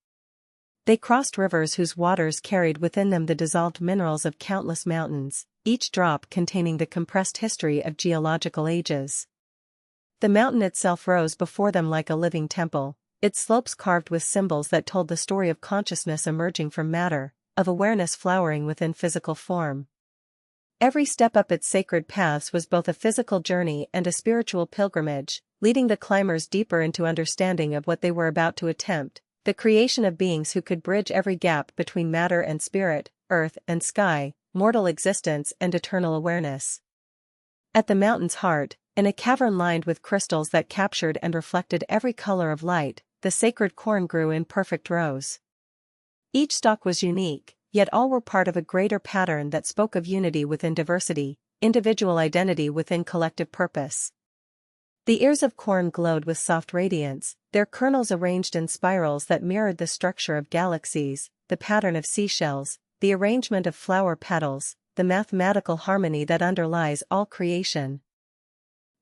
They crossed rivers whose waters carried within them the dissolved minerals of countless mountains, each drop containing the compressed history of geological ages. The mountain itself rose before them like a living temple, its slopes carved with symbols that told the story of consciousness emerging from matter, of awareness flowering within physical form. Every step up its sacred paths was both a physical journey and a spiritual pilgrimage, leading the climbers deeper into understanding of what they were about to attempt, the creation of beings who could bridge every gap between matter and spirit, earth and sky, mortal existence and eternal awareness. At the mountain's heart, in a cavern lined with crystals that captured and reflected every color of light, the sacred corn grew in perfect rows. Each stalk was unique, yet all were part of a greater pattern that spoke of unity within diversity, individual identity within collective purpose. The ears of corn glowed with soft radiance, their kernels arranged in spirals that mirrored the structure of galaxies, the pattern of seashells, the arrangement of flower petals, the mathematical harmony that underlies all creation.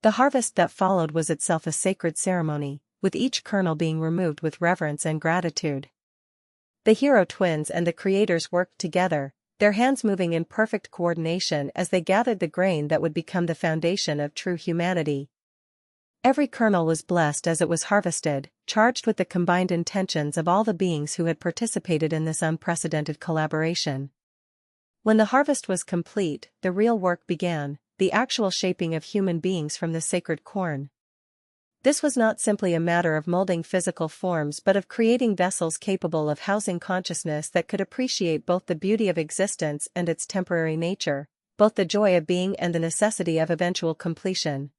The harvest that followed was itself a sacred ceremony, with each kernel being removed with reverence and gratitude. The hero twins and the creators worked together, their hands moving in perfect coordination as they gathered the grain that would become the foundation of true humanity. Every kernel was blessed as it was harvested, charged with the combined intentions of all the beings who had participated in this unprecedented collaboration. When the harvest was complete, the real work began, the actual shaping of human beings from the sacred corn. This was not simply a matter of molding physical forms but of creating vessels capable of housing consciousness that could appreciate both the beauty of existence and its temporary nature, both the joy of being and the necessity of eventual completion.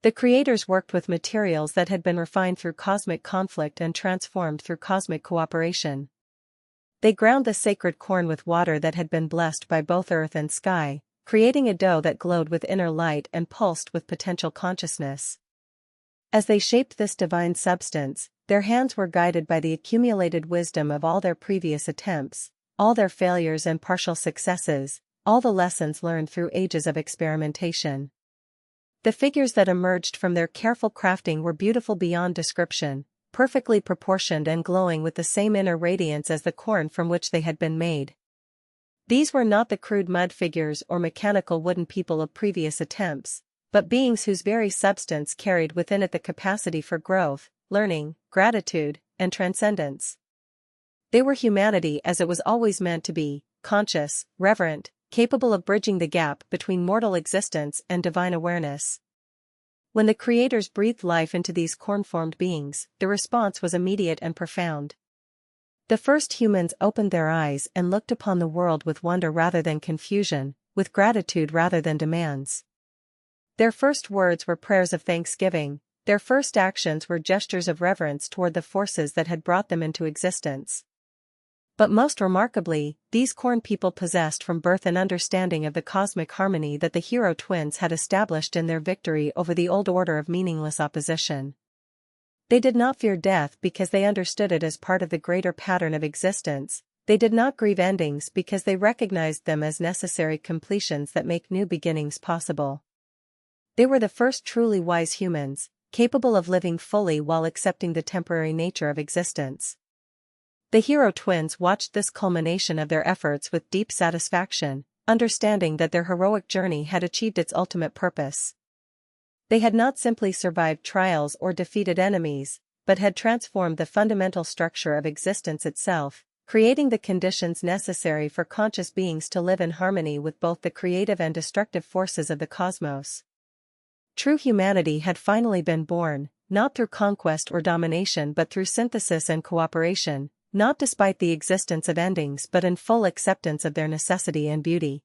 The creators worked with materials that had been refined through cosmic conflict and transformed through cosmic cooperation. They ground the sacred corn with water that had been blessed by both earth and sky, creating a dough that glowed with inner light and pulsed with potential consciousness. As they shaped this divine substance, their hands were guided by the accumulated wisdom of all their previous attempts, all their failures and partial successes, all the lessons learned through ages of experimentation. The figures that emerged from their careful crafting were beautiful beyond description, perfectly proportioned and glowing with the same inner radiance as the corn from which they had been made. These were not the crude mud figures or mechanical wooden people of previous attempts, but beings whose very substance carried within it the capacity for growth, learning, gratitude, and transcendence. They were humanity as it was always meant to be, conscious, reverent, capable of bridging the gap between mortal existence and divine awareness. When the creators breathed life into these corn-formed beings, the response was immediate and profound. The first humans opened their eyes and looked upon the world with wonder rather than confusion, with gratitude rather than demands. Their first words were prayers of thanksgiving, their first actions were gestures of reverence toward the forces that had brought them into existence. But most remarkably, these corn people possessed from birth an understanding of the cosmic harmony that the hero twins had established in their victory over the old order of meaningless opposition. They did not fear death because they understood it as part of the greater pattern of existence. They did not grieve endings because they recognized them as necessary completions that make new beginnings possible. They were the first truly wise humans, capable of living fully while accepting the temporary nature of existence. The hero twins watched this culmination of their efforts with deep satisfaction, understanding that their heroic journey had achieved its ultimate purpose. They had not simply survived trials or defeated enemies, but had transformed the fundamental structure of existence itself, creating the conditions necessary for conscious beings to live in harmony with both the creative and destructive forces of the cosmos. True humanity had finally been born, not through conquest or domination but through synthesis and cooperation, not despite the existence of endings but in full acceptance of their necessity and beauty.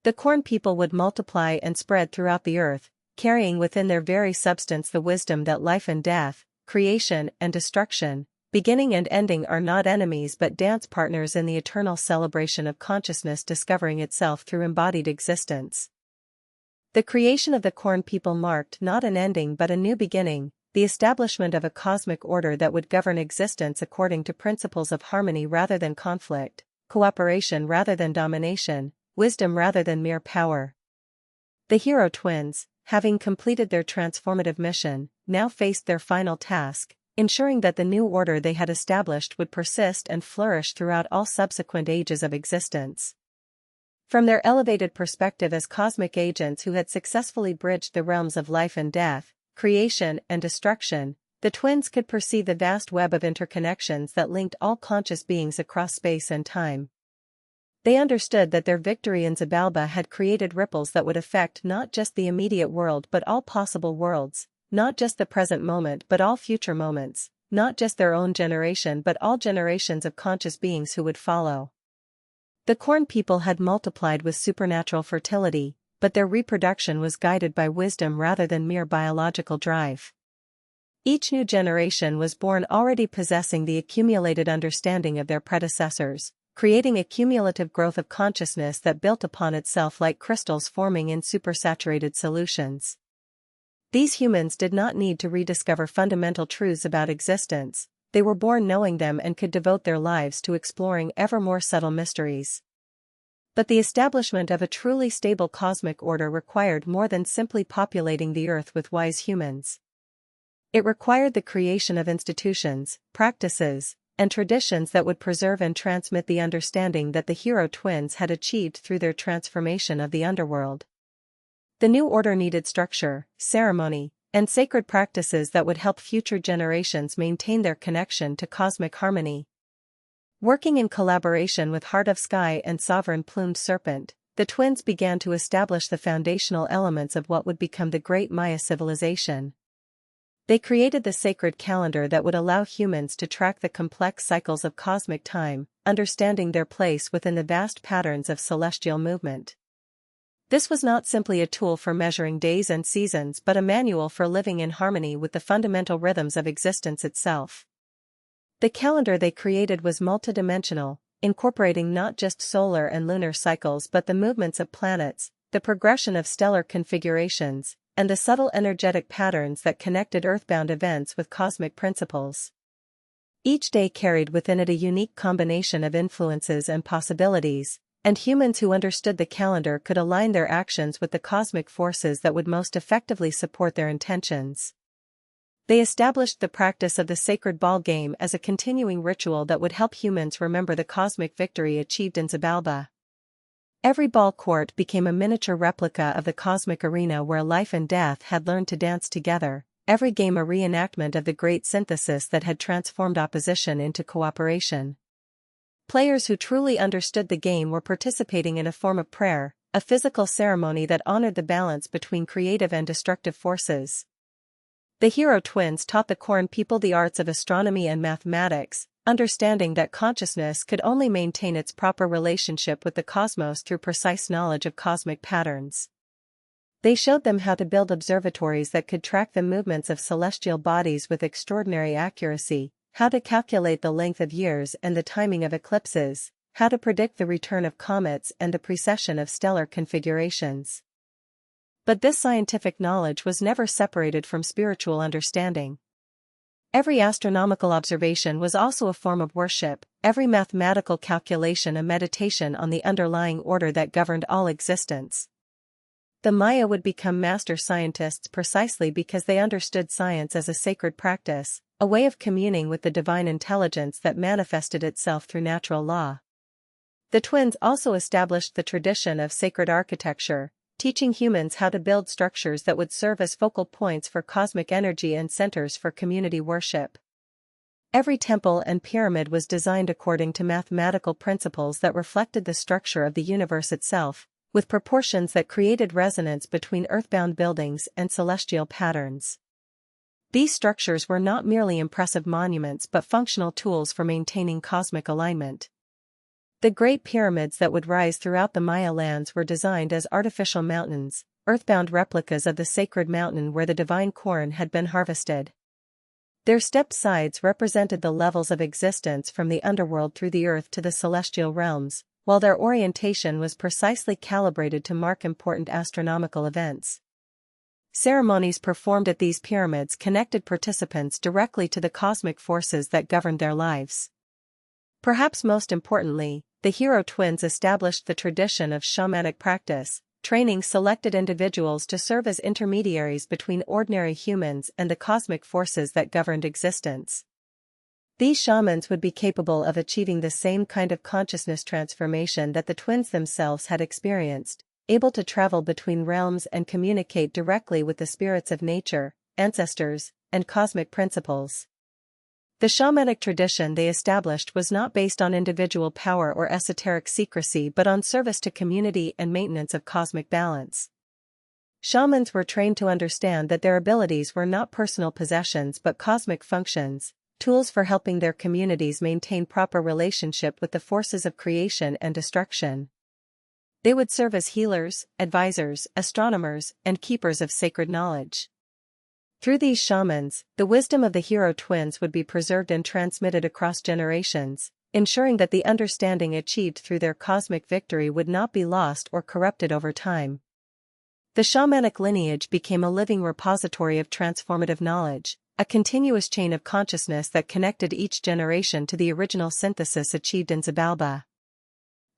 The corn people would multiply and spread throughout the earth, carrying within their very substance the wisdom that life and death, creation and destruction, beginning and ending are not enemies but dance partners in the eternal celebration of consciousness discovering itself through embodied existence. The creation of the corn people marked not an ending but a new beginning, the establishment of a cosmic order that would govern existence according to principles of harmony rather than conflict, cooperation rather than domination, wisdom rather than mere power. The hero twins, having completed their transformative mission, now faced their final task, ensuring that the new order they had established would persist and flourish throughout all subsequent ages of existence. From their elevated perspective as cosmic agents who had successfully bridged the realms of life and death, creation and destruction, the twins could perceive the vast web of interconnections that linked all conscious beings across space and time. They understood that their victory in Xibalba had created ripples that would affect not just the immediate world but all possible worlds, not just the present moment but all future moments, not just their own generation but all generations of conscious beings who would follow. The corn people had multiplied with supernatural fertility, but their reproduction was guided by wisdom rather than mere biological drive. Each new generation was born already possessing the accumulated understanding of their predecessors, creating a cumulative growth of consciousness that built upon itself like crystals forming in supersaturated solutions. These humans did not need to rediscover fundamental truths about existence, they were born knowing them and could devote their lives to exploring ever more subtle mysteries. But the establishment of a truly stable cosmic order required more than simply populating the earth with wise humans. It required the creation of institutions, practices, and traditions that would preserve and transmit the understanding that the hero twins had achieved through their transformation of the underworld. The new order needed structure, ceremony, and sacred practices that would help future generations maintain their connection to cosmic harmony. Working in collaboration with Heart of Sky and Sovereign Plumed Serpent, the twins began to establish the foundational elements of what would become the Great Maya civilization. They created the sacred calendar that would allow humans to track the complex cycles of cosmic time, understanding their place within the vast patterns of celestial movement. This was not simply a tool for measuring days and seasons but a manual for living in harmony with the fundamental rhythms of existence itself. The calendar they created was multidimensional, incorporating not just solar and lunar cycles but the movements of planets, the progression of stellar configurations, and the subtle energetic patterns that connected earthbound events with cosmic principles. Each day carried within it a unique combination of influences and possibilities, and humans who understood the calendar could align their actions with the cosmic forces that would most effectively support their intentions. They established the practice of the sacred ball game as a continuing ritual that would help humans remember the cosmic victory achieved in Xibalba. Every ball court became a miniature replica of the cosmic arena where life and death had learned to dance together, every game a reenactment of the great synthesis that had transformed opposition into cooperation. Players who truly understood the game were participating in a form of prayer, a physical ceremony that honored the balance between creative and destructive forces. The hero twins taught the Corn people the arts of astronomy and mathematics, understanding that consciousness could only maintain its proper relationship with the cosmos through precise knowledge of cosmic patterns. They showed them how to build observatories that could track the movements of celestial bodies with extraordinary accuracy, how to calculate the length of years and the timing of eclipses, how to predict the return of comets and the precession of stellar configurations. But this scientific knowledge was never separated from spiritual understanding. Every astronomical observation was also a form of worship, every mathematical calculation a meditation on the underlying order that governed all existence. The Maya would become master scientists precisely because they understood science as a sacred practice, a way of communing with the divine intelligence that manifested itself through natural law. The twins also established the tradition of sacred architecture, teaching humans how to build structures that would serve as focal points for cosmic energy and centers for community worship. Every temple and pyramid was designed according to mathematical principles that reflected the structure of the universe itself, with proportions that created resonance between earthbound buildings and celestial patterns. These structures were not merely impressive monuments but functional tools for maintaining cosmic alignment. The great pyramids that would rise throughout the Maya lands were designed as artificial mountains, earthbound replicas of the sacred mountain where the divine corn had been harvested. Their stepped sides represented the levels of existence from the underworld through the earth to the celestial realms, while their orientation was precisely calibrated to mark important astronomical events. Ceremonies performed at these pyramids connected participants directly to the cosmic forces that governed their lives. Perhaps most importantly, the hero twins established the tradition of shamanic practice, training selected individuals to serve as intermediaries between ordinary humans and the cosmic forces that governed existence. These shamans would be capable of achieving the same kind of consciousness transformation that the twins themselves had experienced, able to travel between realms and communicate directly with the spirits of nature, ancestors, and cosmic principles. The shamanic tradition they established was not based on individual power or esoteric secrecy but on service to community and maintenance of cosmic balance. Shamans were trained to understand that their abilities were not personal possessions but cosmic functions, tools for helping their communities maintain proper relationship with the forces of creation and destruction. They would serve as healers, advisors, astronomers, and keepers of sacred knowledge. Through these shamans, the wisdom of the hero twins would be preserved and transmitted across generations, ensuring that the understanding achieved through their cosmic victory would not be lost or corrupted over time. The shamanic lineage became a living repository of transformative knowledge, a continuous chain of consciousness that connected each generation to the original synthesis achieved in Xibalba.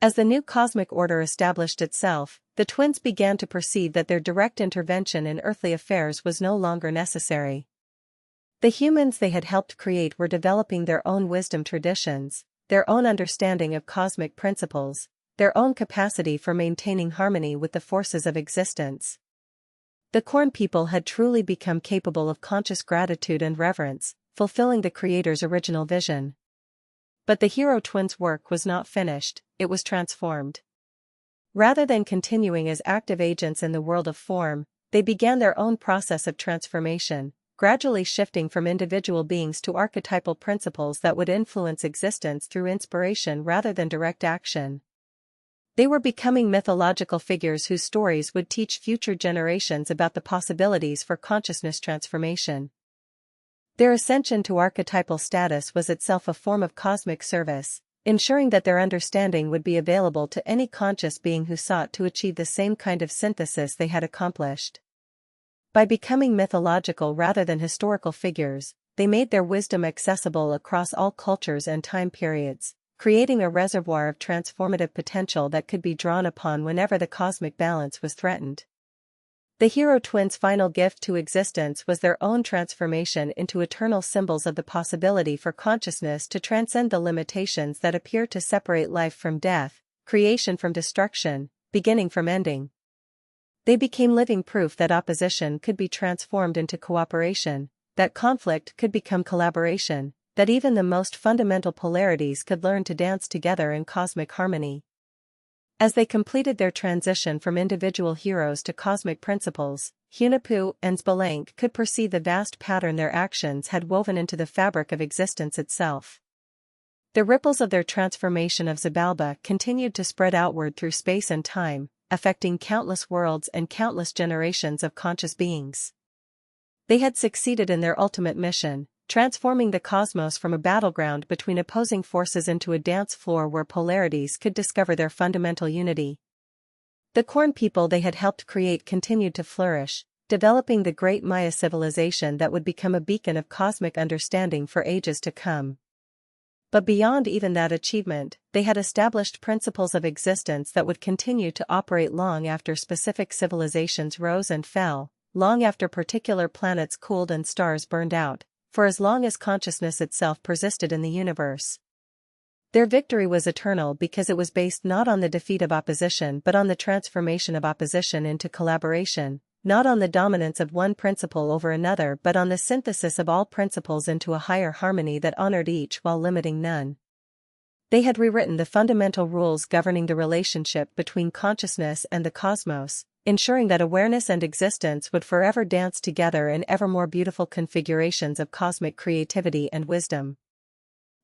As the new cosmic order established itself, the twins began to perceive that their direct intervention in earthly affairs was no longer necessary. The humans they had helped create were developing their own wisdom traditions, their own understanding of cosmic principles, their own capacity for maintaining harmony with the forces of existence. The Corn people had truly become capable of conscious gratitude and reverence, fulfilling the Creator's original vision. But the hero twins' work was not finished, it was transformed. Rather than continuing as active agents in the world of form, they began their own process of transformation, gradually shifting from individual beings to archetypal principles that would influence existence through inspiration rather than direct action. They were becoming mythological figures whose stories would teach future generations about the possibilities for consciousness transformation. Their ascension to archetypal status was itself a form of cosmic service, ensuring that their understanding would be available to any conscious being who sought to achieve the same kind of synthesis they had accomplished. By becoming mythological rather than historical figures, they made their wisdom accessible across all cultures and time periods, creating a reservoir of transformative potential that could be drawn upon whenever the cosmic balance was threatened. The hero twins' final gift to existence was their own transformation into eternal symbols of the possibility for consciousness to transcend the limitations that appear to separate life from death, creation from destruction, beginning from ending. They became living proof that opposition could be transformed into cooperation, that conflict could become collaboration, that even the most fundamental polarities could learn to dance together in cosmic harmony. As they completed their transition from individual heroes to cosmic principles, Hunahpu and Spelunk could perceive the vast pattern their actions had woven into the fabric of existence itself. The ripples of their transformation of Xibalba continued to spread outward through space and time, affecting countless worlds and countless generations of conscious beings. They had succeeded in their ultimate mission, transforming the cosmos from a battleground between opposing forces into a dance floor where polarities could discover their fundamental unity. The Corn people they had helped create continued to flourish, developing the great Maya civilization that would become a beacon of cosmic understanding for ages to come. But beyond even that achievement, they had established principles of existence that would continue to operate long after specific civilizations rose and fell, long after particular planets cooled and stars burned out, for as long as consciousness itself persisted in the universe. Their victory was eternal because it was based not on the defeat of opposition but on the transformation of opposition into collaboration, not on the dominance of one principle over another but on the synthesis of all principles into a higher harmony that honored each while limiting none. They had rewritten the fundamental rules governing the relationship between consciousness and the cosmos, ensuring that awareness and existence would forever dance together in ever more beautiful configurations of cosmic creativity and wisdom.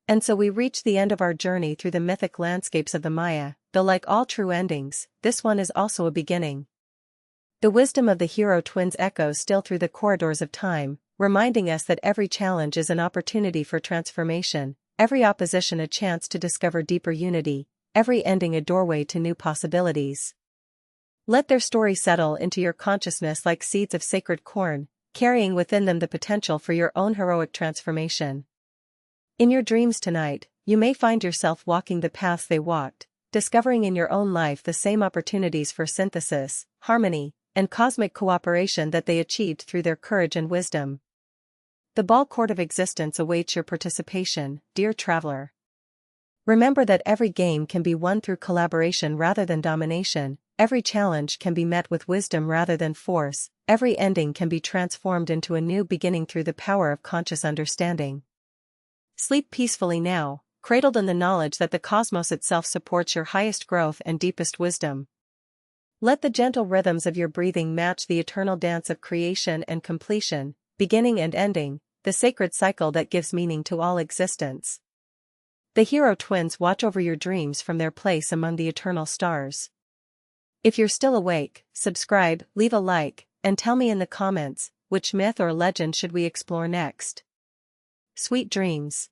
And so we reach the end of our journey through the mythic landscapes of the Maya, though like all true endings, this one is also a beginning. The wisdom of the hero twins echoes still through the corridors of time, reminding us that every challenge is an opportunity for transformation, every opposition a chance to discover deeper unity, every ending a doorway to new possibilities. Let their story settle into your consciousness like seeds of sacred corn, carrying within them the potential for your own heroic transformation. In your dreams tonight, you may find yourself walking the paths they walked, discovering in your own life the same opportunities for synthesis, harmony, and cosmic cooperation that they achieved through their courage and wisdom. The ball court of existence awaits your participation, dear traveler. Remember that every game can be won through collaboration rather than domination, every challenge can be met with wisdom rather than force, every ending can be transformed into a new beginning through the power of conscious understanding. Sleep peacefully now, cradled in the knowledge that the cosmos itself supports your highest growth and deepest wisdom. Let the gentle rhythms of your breathing match the eternal dance of creation and completion, beginning and ending, the sacred cycle that gives meaning to all existence. The hero twins watch over your dreams from their place among the eternal stars. If you're still awake, subscribe, leave a like, and tell me in the comments, which myth or legend should we explore next? Sweet dreams.